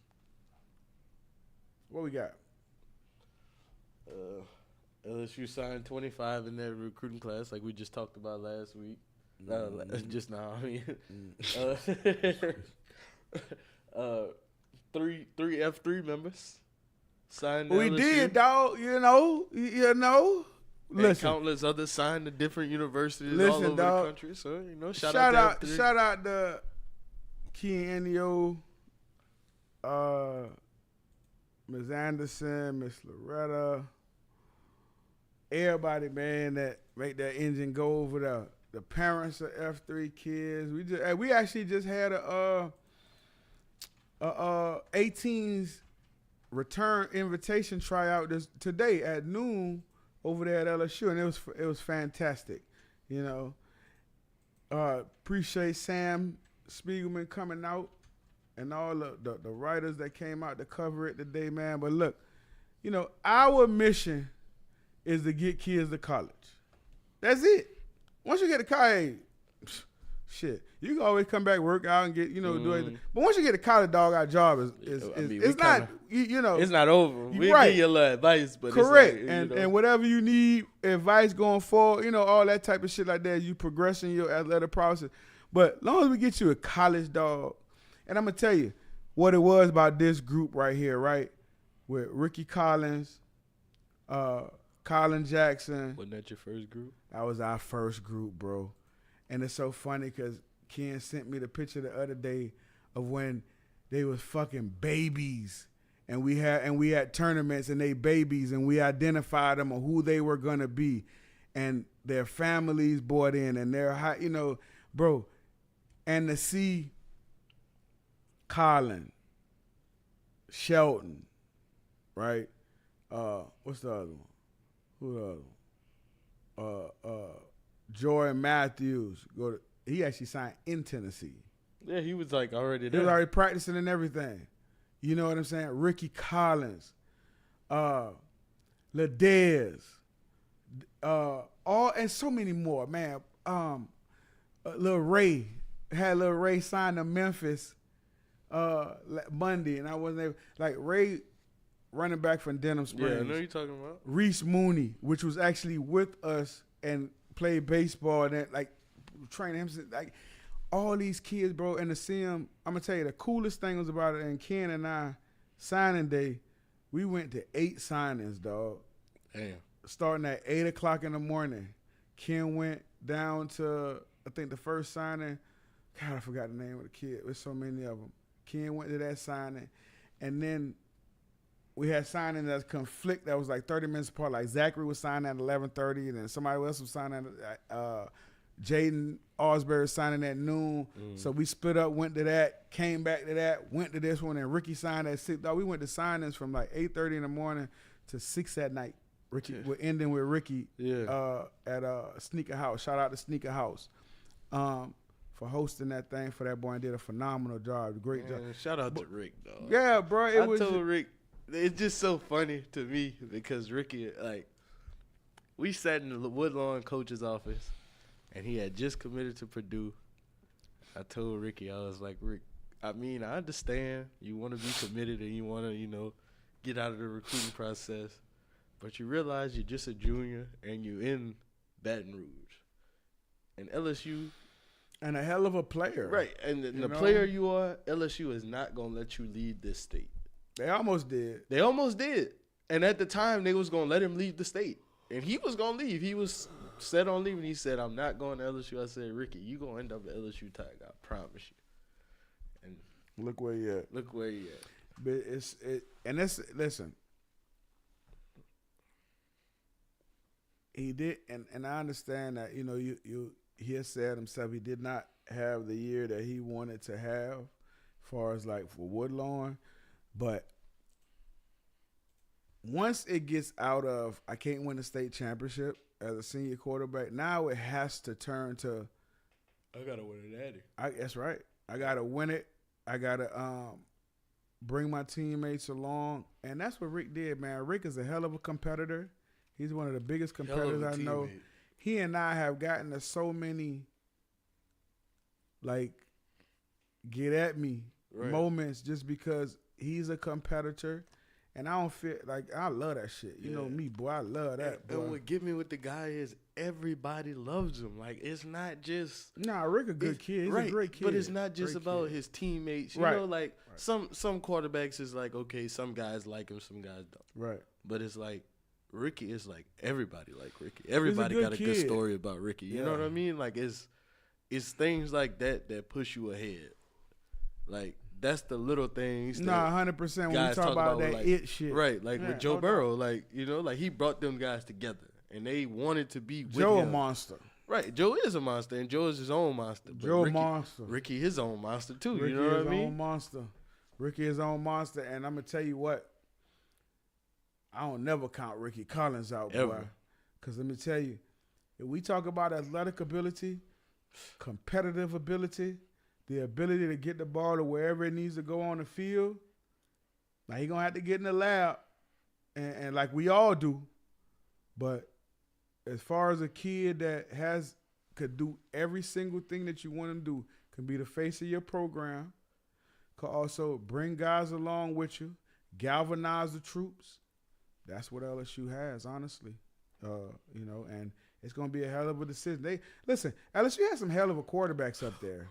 What we got? LSU signed 25 in their recruiting class, like we just talked about last week. Just now, I mean. Three F3 members signed to We LSU. did, dog. You know. Listen. And countless others signed to different universities all over the country. So, shout out to Keanu, Ms. Anderson, Miss Loretta, everybody, man, that make that engine go over there. The parents of F3 kids. We actually just had a 18s return invitation tryout today at noon over there at LSU, and it was fantastic. Appreciate Sam Spiegelman coming out and all the writers that came out to cover it today, man. But look, our mission is to get kids to college. That's it. Once you get to college, shit, you can always come back, work out, and get, do anything. But once you get to college, dog, our job is it's not, it's not over. We right. give you a little advice, but correct. It's like, and whatever you need, advice going forward, all that type of shit like that, you progress in your athletic process. But as long as we get you a college, dog, and I'm gonna tell you what it was about this group right here, right, with Ricky Collins, Colin Jackson. Wasn't that your first group? That was our first group, bro. And it's so funny because Ken sent me the picture the other day of when they was fucking babies, and we had tournaments and they babies, and we identified them on who they were gonna be, and their families bought in, and their high, bro, and to see Colin, Shelton, right? What's the other one? Who the other one? Jordan Matthews. He actually signed in Tennessee. Yeah, he was like already He there. was already practicing and everything. You know what I'm saying? Ricky Collins, Ladez, all and so many more, man. Lil Ray had Lil Ray signed to Memphis Monday, and I wasn't able, like Ray running back from Denham Springs. Yeah, I know you're talking about. Reese Mooney, which was actually with us and played baseball and like training him, like all these kids, bro. And to see him, I'm gonna tell you the coolest thing was about it. And Ken and I signing day, we went to 8 signings, dog. Damn. Starting at 8 o'clock in the morning. Ken went down to, I think the first signing, God, I forgot the name of the kid. There's so many of them. Ken went to that signing, and then we had signings that conflict that was like 30 minutes apart. Like Zachary was signing at 11:30, and then somebody else was signing at Jaden Osbury was signing at noon. So we split up, went to that, came back to that, went to this one, and Ricky signed at 6. We went to signings from like 8:30 in the morning to 6 at night. Ricky, we're ending with Ricky at Sneaker House. Shout out to Sneaker House for hosting that thing for that boy and did a phenomenal job. Great job. Shout out to Rick, dog. Yeah, bro. I told Rick, it's just so funny to me because Ricky, like, we sat in the Woodlawn coach's office, and he had just committed to Purdue. I told Ricky, I was like, Rick, I mean, I understand you want to be committed and you want to, get out of the recruiting process. But you realize you're just a junior and you're in Baton Rouge. And LSU. And a hell of a player. Right. And the player you are, LSU is not going to let you leave this state. They almost did. They almost did. And at the time, they was going to let him leave the state. And he was going to leave. He was set on leaving. He said, I'm not going to LSU. I said, Ricky, you going to end up at LSU Tag. I promise you. And look where you at. Look where you at. But listen. He did, and I understand that, he has said himself he did not have the year that he wanted to have as far as like for Woodlawn. But once it gets out of, I can't win the state championship as a senior quarterback, now it has to turn to, I got to win it, Daddy. That's right. I got to win it. I got to bring my teammates along. And that's what Rick did, man. Rick is a hell of a competitor. He's one of the biggest competitors I know. He and I have gotten to so many, like, get at me moments just because he's a competitor. And I don't feel like, I love that shit. You know me, boy. I love that, boy. And what get me with the guy is everybody loves him. Like, it's not just. Nah, Rick a good kid. He's a great kid. But it's not just about his teammates. You know, like, some quarterbacks is like, okay, some guys like him, some guys don't. Right. But it's like, Ricky is like everybody like Ricky. Everybody got a good story about Ricky. You know what I mean? Like it's things like that push you ahead. Like that's the little things. Nah, 100%. When we talk about that like, it shit, right? Like with Joe Burrow, like like he brought them guys together and they wanted to be with Joe him. a monster. Right, Joe is a monster and Joe is his own monster. But Joe monster. Ricky his own monster too. Ricky you know what I mean? His own monster. Ricky his own monster, and I'm gonna tell you what. I don't never count Ricky Collins out, boy. Because let me tell you, if we talk about athletic ability, competitive ability, the ability to get the ball to wherever it needs to go on the field, now he's going to have to get in the lab, and like we all do. But as far as a kid that could do every single thing that you want him to do, can be the face of your program, could also bring guys along with you, galvanize the troops. That's what LSU has, honestly, and it's going to be a hell of a decision. Listen, LSU has some hell of a quarterbacks up there,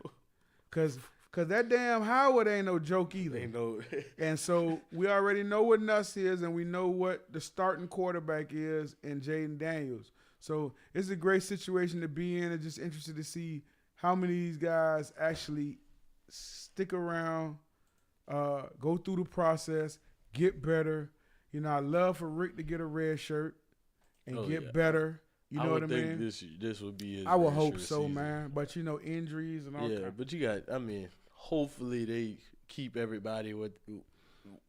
cause that damn Howard ain't no joke either. Ain't no. And so we already know what Nuss is, and we know what the starting quarterback is in Jaden Daniels. So it's a great situation to be in, and just interested to see how many of these guys actually stick around, go through the process, get better. I love for Rick to get a red shirt and get better. You know what I mean? This would be his I would hope shirt so, season. man. But, injuries and all that. Yeah, but you got, hopefully they keep everybody with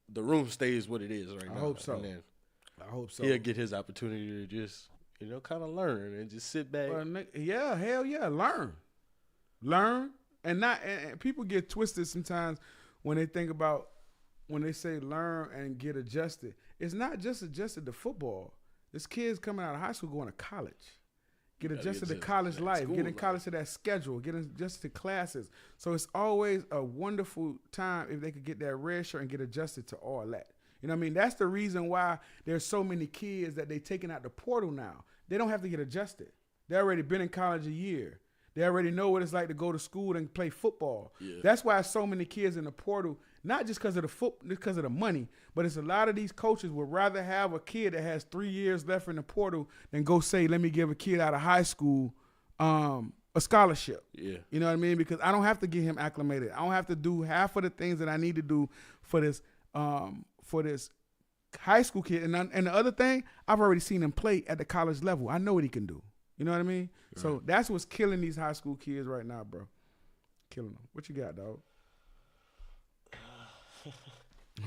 the room stays what it is right now. I hope so. And then I hope so. He'll get his opportunity to just, kind of learn and just sit back. Yeah, hell yeah, learn, and not. And people get twisted sometimes when they think about when they say learn and get adjusted. It's not just adjusted to football. This kid's coming out of high school going to college. Get adjusted to college life, get in college to that schedule, get adjusted to classes. So it's always a wonderful time if they could get that red shirt and get adjusted to all that. You know what I mean? That's the reason why there's so many kids that they taking out the portal now. They don't have to get adjusted. They already been in college a year. They already know what it's like to go to school and play football. Yeah. That's why so many kids in the portal, not just because of because of the money, but it's a lot of these coaches would rather have a kid that has 3 years left in the portal than go say, let me give a kid out of high school a scholarship. Yeah. You know what I mean? Because I don't have to get him acclimated. I don't have to do half of the things that I need to do for this high school kid. And the other thing, I've already seen him play at the college level. I know what he can do. You know what I mean? Right. So that's what's killing these high school kids right now, bro. Killing them. What you got, dog?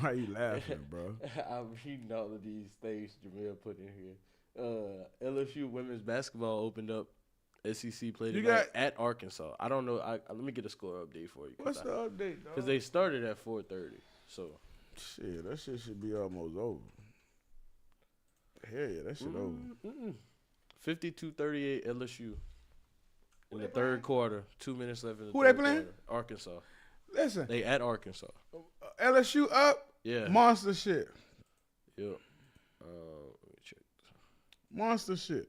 Why you laughing, bro? I'm reading all of these things Jamil put in here. LSU women's basketball opened up. SEC played tonight at Arkansas. I don't know. Let me get a score update for you. What's the update, dog? Because they started at 4:30. So, shit, that shit should be almost over. Hell yeah, that shit over. 52-38 LSU in the third quarter. 2 minutes left in the third quarter. Who they playing? Arkansas. Listen. They at Arkansas. LSU up? Yeah. Monster shit. Yep. Let me check. Monster shit.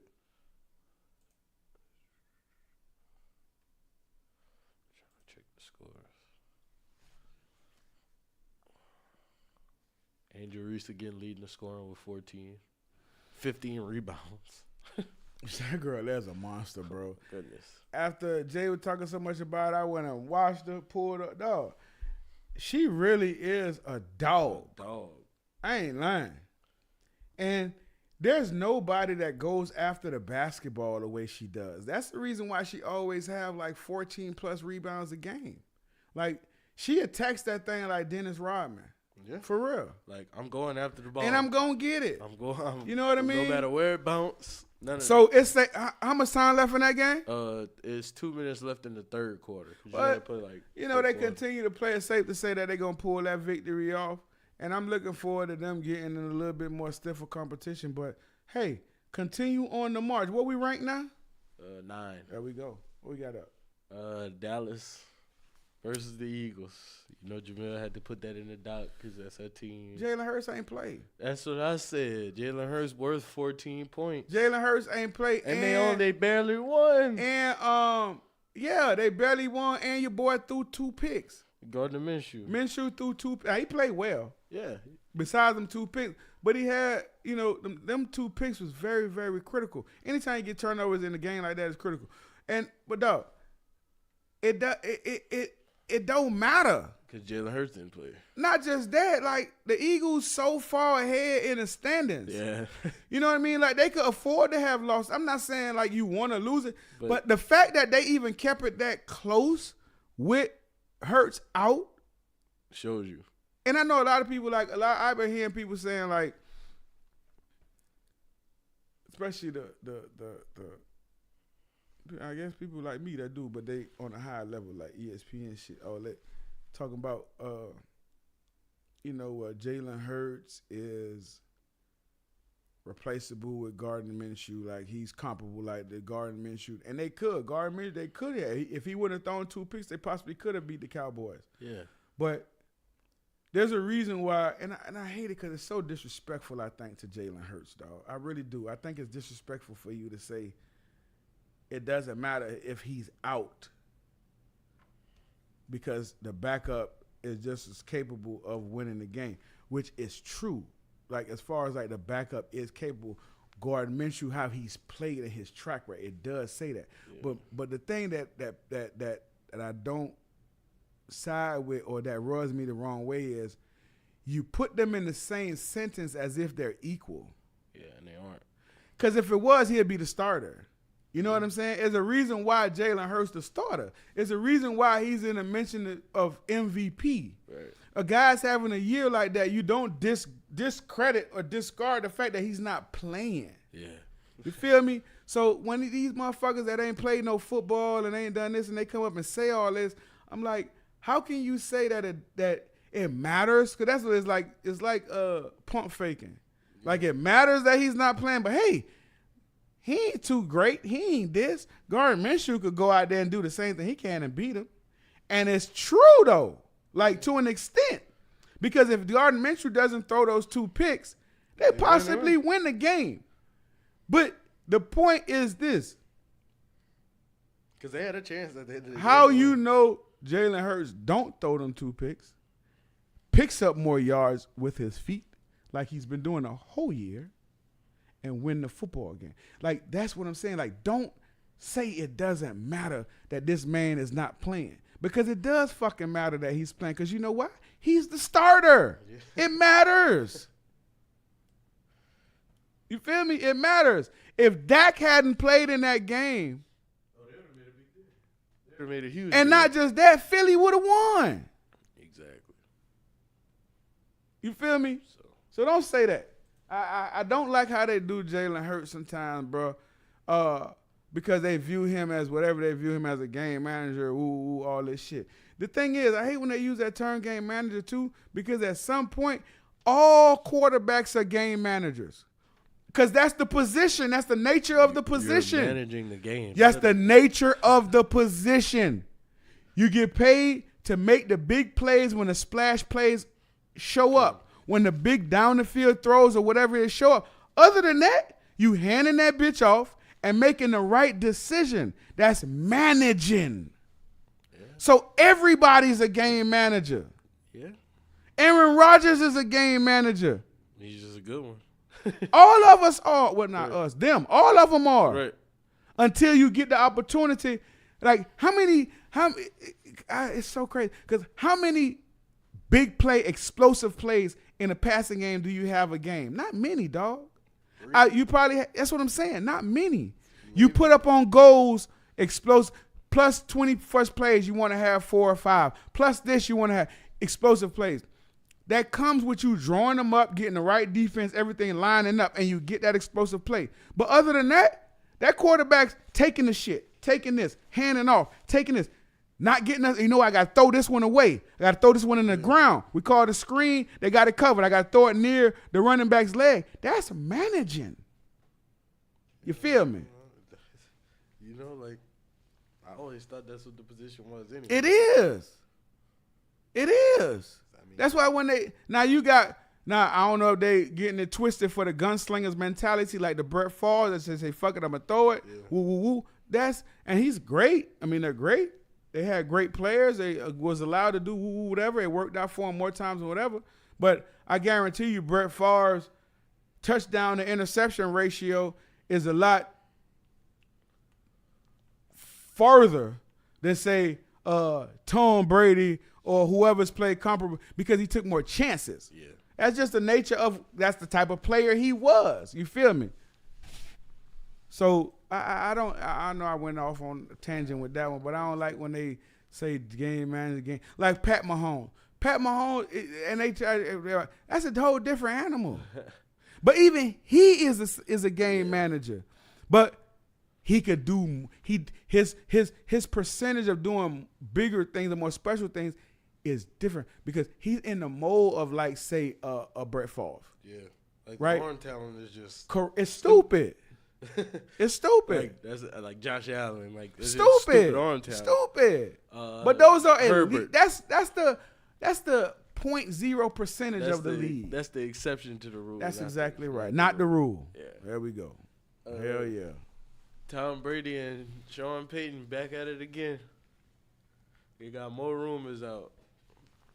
Trying to check the scores. Angel Reese again leading the scoring with 14. 15 rebounds. That girl, there's a monster, bro. Goodness. After Jay was talking so much about it, I went and watched her, pulled her. Dog, she really is a dog. I ain't lying. And there's nobody that goes after the basketball the way she does. That's the reason why she always have like 14 plus rebounds a game. Like, she attacks that thing like Dennis Rodman. Yeah. For real. Like, I'm going after the ball. And I'm going to get it. You know what I mean? No matter where it bounce. So it's like, how much time left in that game? It's 2 minutes left in the third quarter. But, they continue to play it safe to say that they're going to pull that victory off. And I'm looking forward to them getting in a little bit more stiffer competition. But, hey, continue on the march. What we rank now? 9. There we go. What we got up? Dallas versus the Eagles. You know, Jamil had to put that in the doc because that's her team. Jalen Hurts ain't played. That's what I said. Jalen Hurts worth 14 points. Jalen Hurts ain't played. And they barely won. And, they barely won. And your boy threw 2 picks. Gardner Minshew. Minshew threw 2. He played well. Yeah. Besides them 2 picks. But he had, them 2 picks was very, very critical. Anytime you get turnovers in a game like that is critical. But, dog, it don't matter. Because Jalen Hurts didn't play. Not just that. Like, the Eagles so far ahead in the standings. Yeah. You know what I mean? Like, they could afford to have lost. I'm not saying, like, you want to lose it. But the fact that they even kept it that close with Hurts out. Shows you. And I know a lot of people, I've been hearing people saying, like, especially the I guess people like me that do, but they on a higher level, like ESPN shit. Talking about, Jalen Hurts is replaceable with Gardner Minshew. Like, he's comparable like the Gardner Minshew. And they could. Gardner Minshew, they could have. If he wouldn't have thrown 2 picks, they possibly could have beat the Cowboys. Yeah. But there's a reason why, and I hate it because it's so disrespectful, I think, to Jalen Hurts, dog. I really do. I think it's disrespectful for you to say it doesn't matter if he's out because the backup is just as capable of winning the game, which is true. Like, as far as, like, the backup is capable, Gardner Minshew, how he's played in his track record, it does say that. Yeah. But the thing that I don't side with or that rubs me the wrong way is you put them in the same sentence as if they're equal. Yeah, and they aren't. Because if it was, he'd be the starter. You know what I'm saying? There's a reason why Jalen Hurts the starter. There's a reason why he's in a mention of MVP. Right. A guy's having a year like that, you don't discredit or discard the fact that he's not playing. Yeah. You feel me? So when these motherfuckers that ain't played no football and ain't done this and they come up and say all this, I'm like, how can you say that it matters? Because that's what it's like. It's like pump faking. Like it matters that he's not playing, but hey, he ain't too great. He ain't this. Gardner Minshew could go out there and do the same thing he can and beat him. And it's true, though, like to an extent. Because if Gardner Minshew doesn't throw those 2 picks, they possibly win the game. But the point is this. Because they had a chance that they did. How you know Jalen Hurts don't throw them 2 picks, picks up more yards with his feet like he's been doing a whole year, and win the football game. Like, that's what I'm saying. Like, don't say it doesn't matter that this man is not playing. Because it does fucking matter that he's playing. Because you know what? He's the starter. Yeah. It matters. You feel me? It matters. If Dak hadn't played in that game, they would have made a big deal. They would have made a huge and deal. not just that, Philly would have won. Exactly. You feel me? So don't say that. I don't like how they do Jalen Hurts sometimes, bro, because they view him as whatever they view him as, a game manager, all this shit. The thing is, I hate when they use that term game manager too, because at some point, all quarterbacks are game managers. Because that's the position. That's the nature of the position. You're managing the game. That's the nature of the position. You get paid to make the big plays when the splash plays show up. When the big down the field throws or whatever it show up. Other than that, you handing that bitch off and making the right decision. That's managing. Yeah. So everybody's a game manager. Yeah. Aaron Rodgers is a game manager. He's just a good one. All of us are. Well, not us. Them. All of them are. Right. Until you get the opportunity. Like, it's so crazy. Because how many big play, explosive plays in a passing game do you have a game? Not many, dog. You probably, that's what I'm saying. Not many. You put up on goals, explosive, plus 20 first plays, you want to have 4 or 5. Plus this, you want to have explosive plays. That comes with you drawing them up, getting the right defense, everything lining up, and you get that explosive play. But other than that, that quarterback's taking the shit, taking this, handing off, taking this. Not getting us, I got to throw this one away. I got to throw this one in the ground. We call it a screen. They got it covered. I got to throw it near the running back's leg. That's managing. You feel me? Like, I always thought that's what the position was anyway. It is. It is. That's why when I don't know if they getting it twisted for the gunslingers mentality like the Brett Favre that says, hey, fuck it, I'm going to throw it. Yeah. Woo, woo, woo. And he's great. I mean, they're great. They had great players. They was allowed to do whatever. It worked out for them more times than whatever. But I guarantee you Brett Favre's touchdown to interception ratio is a lot farther than, say, Tom Brady or whoever's played comparable because he took more chances. Yeah. That's just the nature of – that's the type of player he was. You feel me? So I know I went off on a tangent with that one, but I don't like when they say game manager game. Like Pat Mahomes. And they try, that's a whole different animal. But even he is a game manager. But he could do his percentage of doing bigger things and more special things is different because he's in the mold of like say a Brett Favre. Yeah. Like right? The arm talent is just it's stupid. It's stupid. Like, that's like Josh Allen. Like stupid arm talent. Stupid. But those are Herbert. That's the 0.0% of the league. That's the exception to the rule. That's exactly right. Not the rule. Yeah. There we go. Hell yeah. Tom Brady and Sean Payton back at it again. They got more rumors out.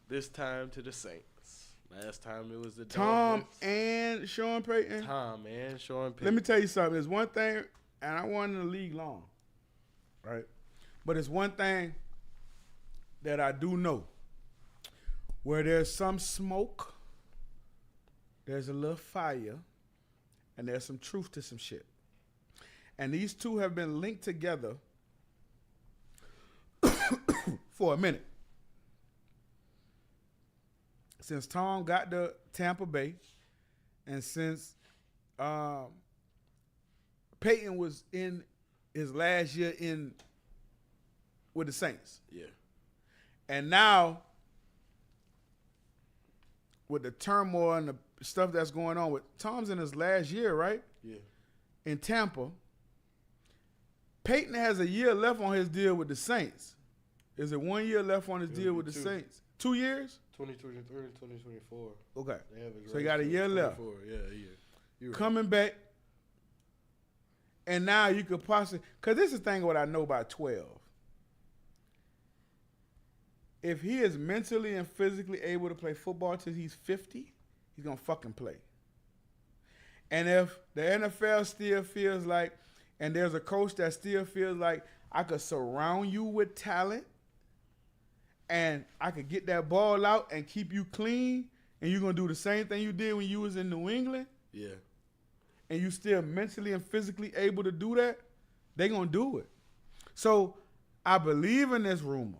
This time to the Saints. Last time it was the Tom Dolphins. and Sean Payton. Tom and Sean Payton. Let me tell you something. There's one thing, and I wasn't in the league long, right? But it's one thing that I do know. Where there's some smoke, there's a little fire, and there's some truth to some shit. And these two have been linked together for a minute. Since Tom got to Tampa Bay, and since Peyton was in his last year with the Saints. Yeah. And now, with the turmoil and the stuff that's going on with Tom's in his last year, right? Yeah. In Tampa. Peyton has a year left on his deal with the Saints. Is it 1 year left on his deal with the Saints? 2 years? 2023, 2024. Okay. They have So he got a year left. Yeah, a year. You're right. Coming back. And now you could possibly, because this is the thing what I know about 12. If he is mentally and physically able to play football till he's 50, he's going to fucking play. And if the NFL still feels like, and there's a coach that still feels like I could surround you with talent and I could get that ball out and keep you clean, and you're going to do the same thing you did when you was in New England, yeah, and you still mentally and physically able to do that, they going to do it. So I believe in this rumor.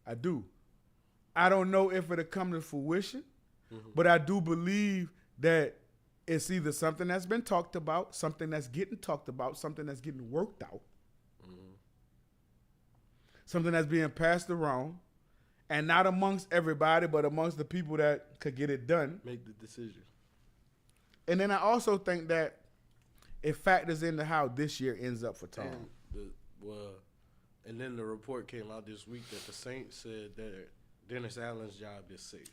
I do. I don't know if it'll come to fruition, but I do believe that it's either something that's been talked about, something that's getting talked about, something that's getting worked out, something that's being passed around, and not amongst everybody, but amongst the people that could get it done. Make the decision. And then I also think that it factors into how this year ends up for Tom. And then the report came out this week that the Saints said that Dennis Allen's job is safe.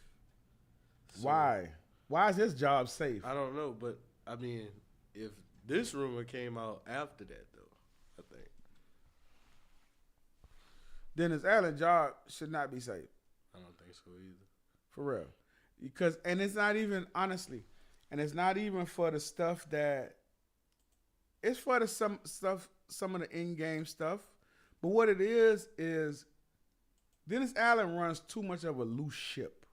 So, why? Why is his job safe? I don't know, but I mean, if this rumor came out after that, though, I think Dennis Allen's job should not be safe. I don't think so either. For real. Because, and it's not even, honestly, and it's not even for the stuff that, it's for the some of the in-game stuff. But what it is Dennis Allen runs too much of a loose ship.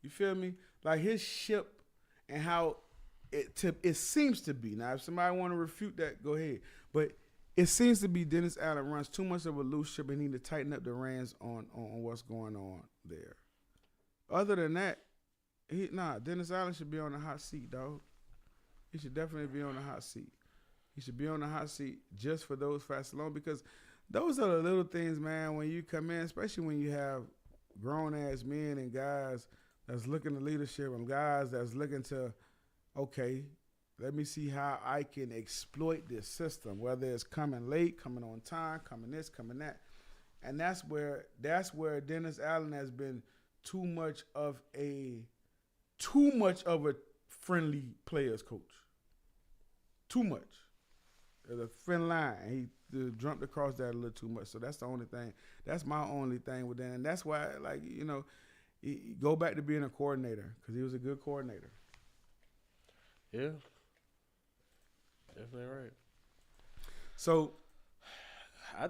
You feel me? Like his ship and how it seems to be. Now, if somebody want to refute that, go ahead. But it seems to be Dennis Allen runs too much of a loose ship and need to tighten up the reins on what's going on there. Other than that, Dennis Allen should be on the hot seat, dog. He should definitely be on the hot seat. He should be on the hot seat just for those facts alone, because those are the little things, man, when you come in, especially when you have grown-ass men and guys that's looking to leadership and guys that's looking to, okay, let me see how I can exploit this system, whether it's coming late, coming on time, coming this, coming that. And that's where Dennis Allen has been too much of a friendly players coach. Too much. There's a thin line. He jumped across that a little too much. So that's the only thing. That's my only thing with that. And that's why, go back to being a coordinator, because he was a good coordinator. Yeah. Definitely right. So I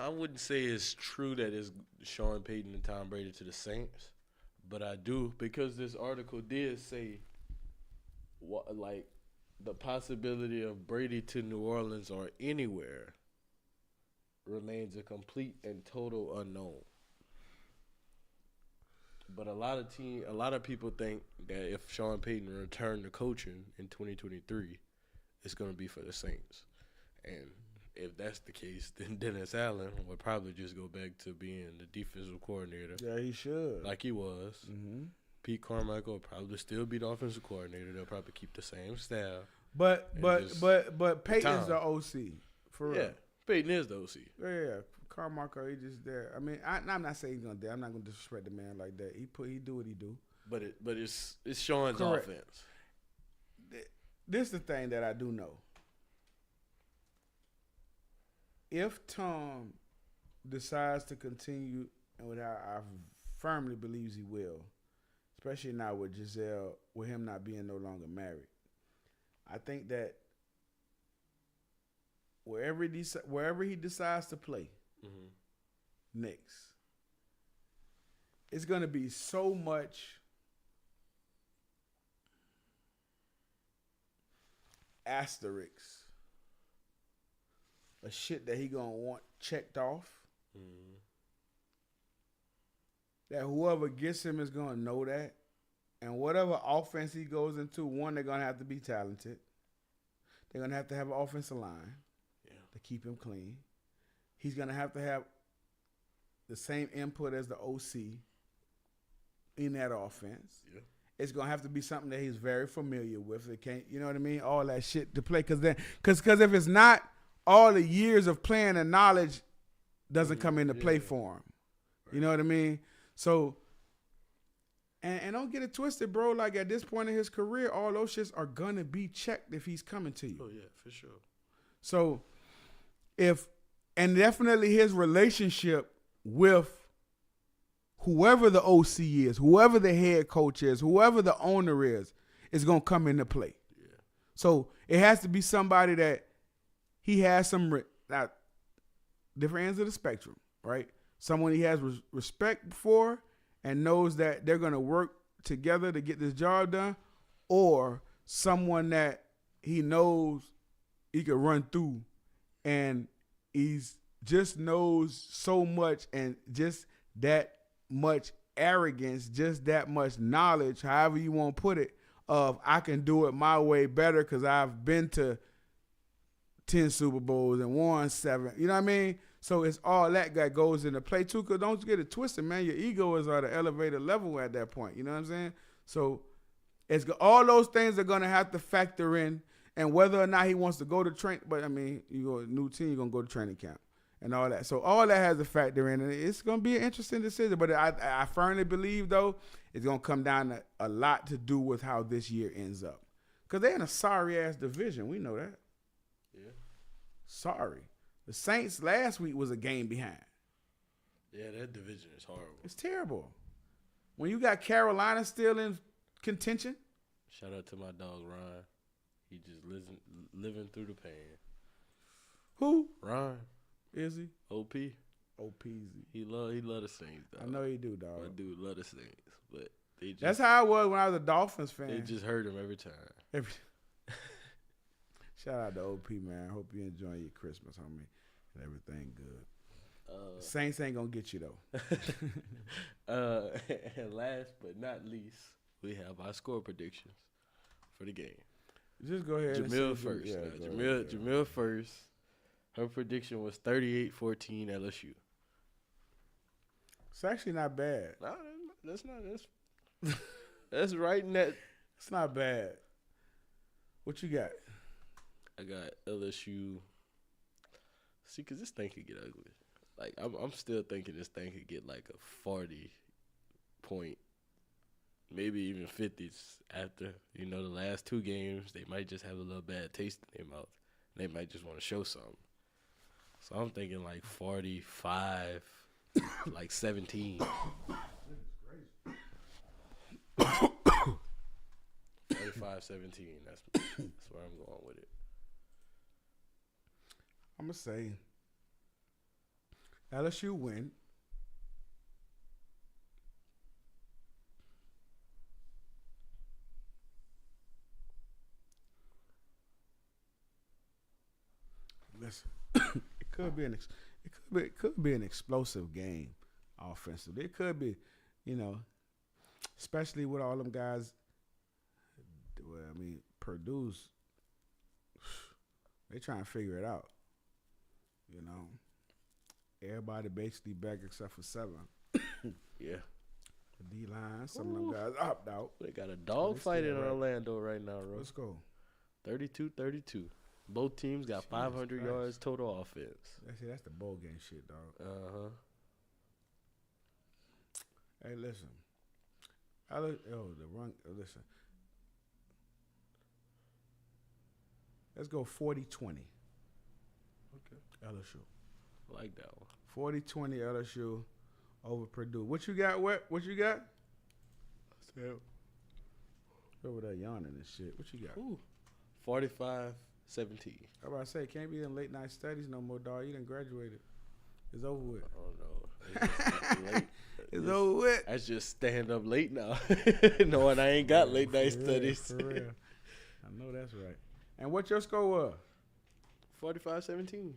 wouldn't say it's true that it's Sean Payton and Tom Brady to the Saints, but I do, because this article did say the possibility of Brady to New Orleans or anywhere remains a complete and total unknown. But a lot of people think that if Sean Payton returned to coaching in 2023, it's going to be for the Saints. And if that's the case, then Dennis Allen would probably just go back to being the defensive coordinator. Yeah, he should. Like he was. Mm-hmm. Pete Carmichael will probably still be the offensive coordinator. They'll probably keep the same staff. But Peyton's the OC, for real. Yeah, Peyton is the OC. Yeah. Carmichael, he just there. I mean, I'm not saying he's gonna do. I'm not gonna disrespect the man like that. He do what he do. But it's Sean's Correct. offense. This is the thing that I do know. If Tom decides to continue, and what I firmly believes he will, especially now with Giselle, with him not being no longer married, I think that wherever he decides to play next, it's going to be so much asterisks of shit that he gonna want checked off. Mm-hmm. That whoever gets him is gonna know that. And whatever offense he goes into, one, they're gonna have to be talented. They're gonna have an offensive line to keep him clean. He's gonna have to have the same input as the OC in that offense. Yeah. It's gonna have to be something that he's very familiar with. It can't, you know what I mean? All that shit to play, because if it's not, all the years of playing and knowledge doesn't come into play for him. Right. You know what I mean? So, and don't get it twisted, bro. Like at this point in his career, all those shits are gonna be checked if he's coming to you. Oh yeah, for sure. So, and definitely his relationship with whoever the OC is, whoever the head coach is, whoever the owner is going to come into play. Yeah. So it has to be somebody that he has some different ends of the spectrum, right? Someone he has respect for and knows that they're going to work together to get this job done, or someone that he knows he could run through and he's just knows so much and just that much arrogance, just that much knowledge, however you want to put it, of I can do it my way better because I've been to 10 Super Bowls and won 7. You know what I mean? So it's all that guy goes into play too, because don't get it twisted, man. Your ego is at an elevated level at that point. You know what I'm saying? So all those things are going to have to factor in, and whether or not he wants to go to train. But, I mean, you go to a new team, you're going to go to training camp. And all that. So all that has a factor in, and it's going to be an interesting decision. But I firmly believe, though, it's going to come down to a lot to do with how this year ends up. Because they're in a sorry-ass division. We know that. Yeah. Sorry. The Saints last week was a game behind. Yeah, that division is horrible. It's terrible. When you got Carolina still in contention. Shout out to my dog, Ron. He just living through the pain. Who? Ron. Is he? OP. OPZ. He love the Saints, dog. I know he do, dog. My dude love the Saints, but they just, that's how I was when I was a Dolphins fan. They just hurt him every time. Shout out to OP, man. Hope you enjoying your Christmas, homie, and everything good. Saints ain't gonna get you though. And last but not least, we have our score predictions for the game. Just go ahead. Jamil first. Yeah, Jamil first. Her prediction was 38-14 LSU. It's actually not bad. No, that's not. That's right in that. It's not bad. What you got? I got LSU. See, because this thing could get ugly. Like, I'm still thinking this thing could get like a 40-point, maybe even 50s after, the last 2 games. They might just have a little bad taste in their mouth. They might just want to show something. So I'm thinking like 45, like 17. 45-17. That's where I'm going with it. I'm going to say LSU win. Listen, it could be an explosive game offensively. It could be, especially with all them guys. Well, I mean, Purdue's, they trying to figure it out. Everybody basically back except for 7. Yeah. The D-line, some of them guys opt out. They got a dog fight in Orlando right now, bro. Let's go. 32-32. Both teams got 500 yards total offense. That's the bowl game shit, dog. Uh-huh. Hey, listen. Listen. Let's go 40-20. Okay. LSU. I like that one. 40-20 LSU over Purdue. What you got, What you got? Over there yawning and shit. What you got? 45-17. I about to say, can't be in late night studies no more, dog. You done graduated. It's over with. Oh, no. It's over with. I just stand up late now. Knowing I ain't got late night studies. For real. I know that's right. And what your score was? 45-17.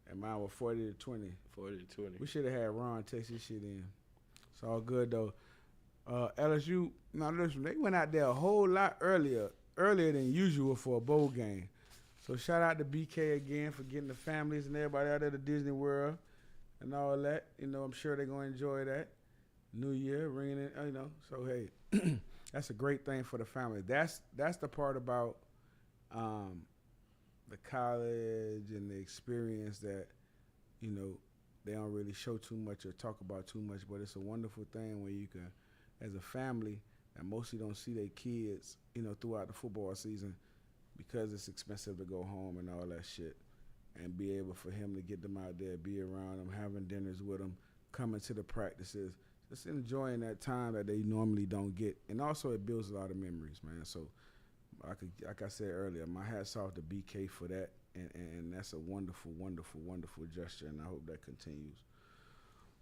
And mine was 40-20. 40-20. We should have had Ron text this shit in. It's all good though. LSU, now listen, they went out there a whole lot earlier than usual for a bowl game. So shout out to BK again for getting the families and everybody out there to Disney World and all that. You know, I'm sure they're gonna enjoy that. New Year ringing in, you know. So hey, that's a great thing for the family. That's the part about the college and the experience that, you know, they don't really show too much or talk about too much, but it's a wonderful thing where you can, as a family, that mostly don't see their kids, you know, throughout the football season because it's expensive to go home and all that shit, and be able for him to get them out there, be around them, having dinners with them, coming to the practices, just enjoying that time that they normally don't get. And also it builds a lot of memories, man. So like I said earlier, my hat's off to BK for that, and that's a wonderful, wonderful, wonderful gesture, and I hope that continues.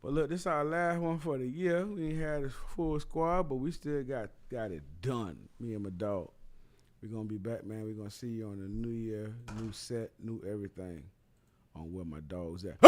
But look, this is our last one for the year. We ain't had a full squad, but we still got it done, me and my dog. We're going to be back, man. We're going to see you on the new year, new set, new everything on Where My Dog's At.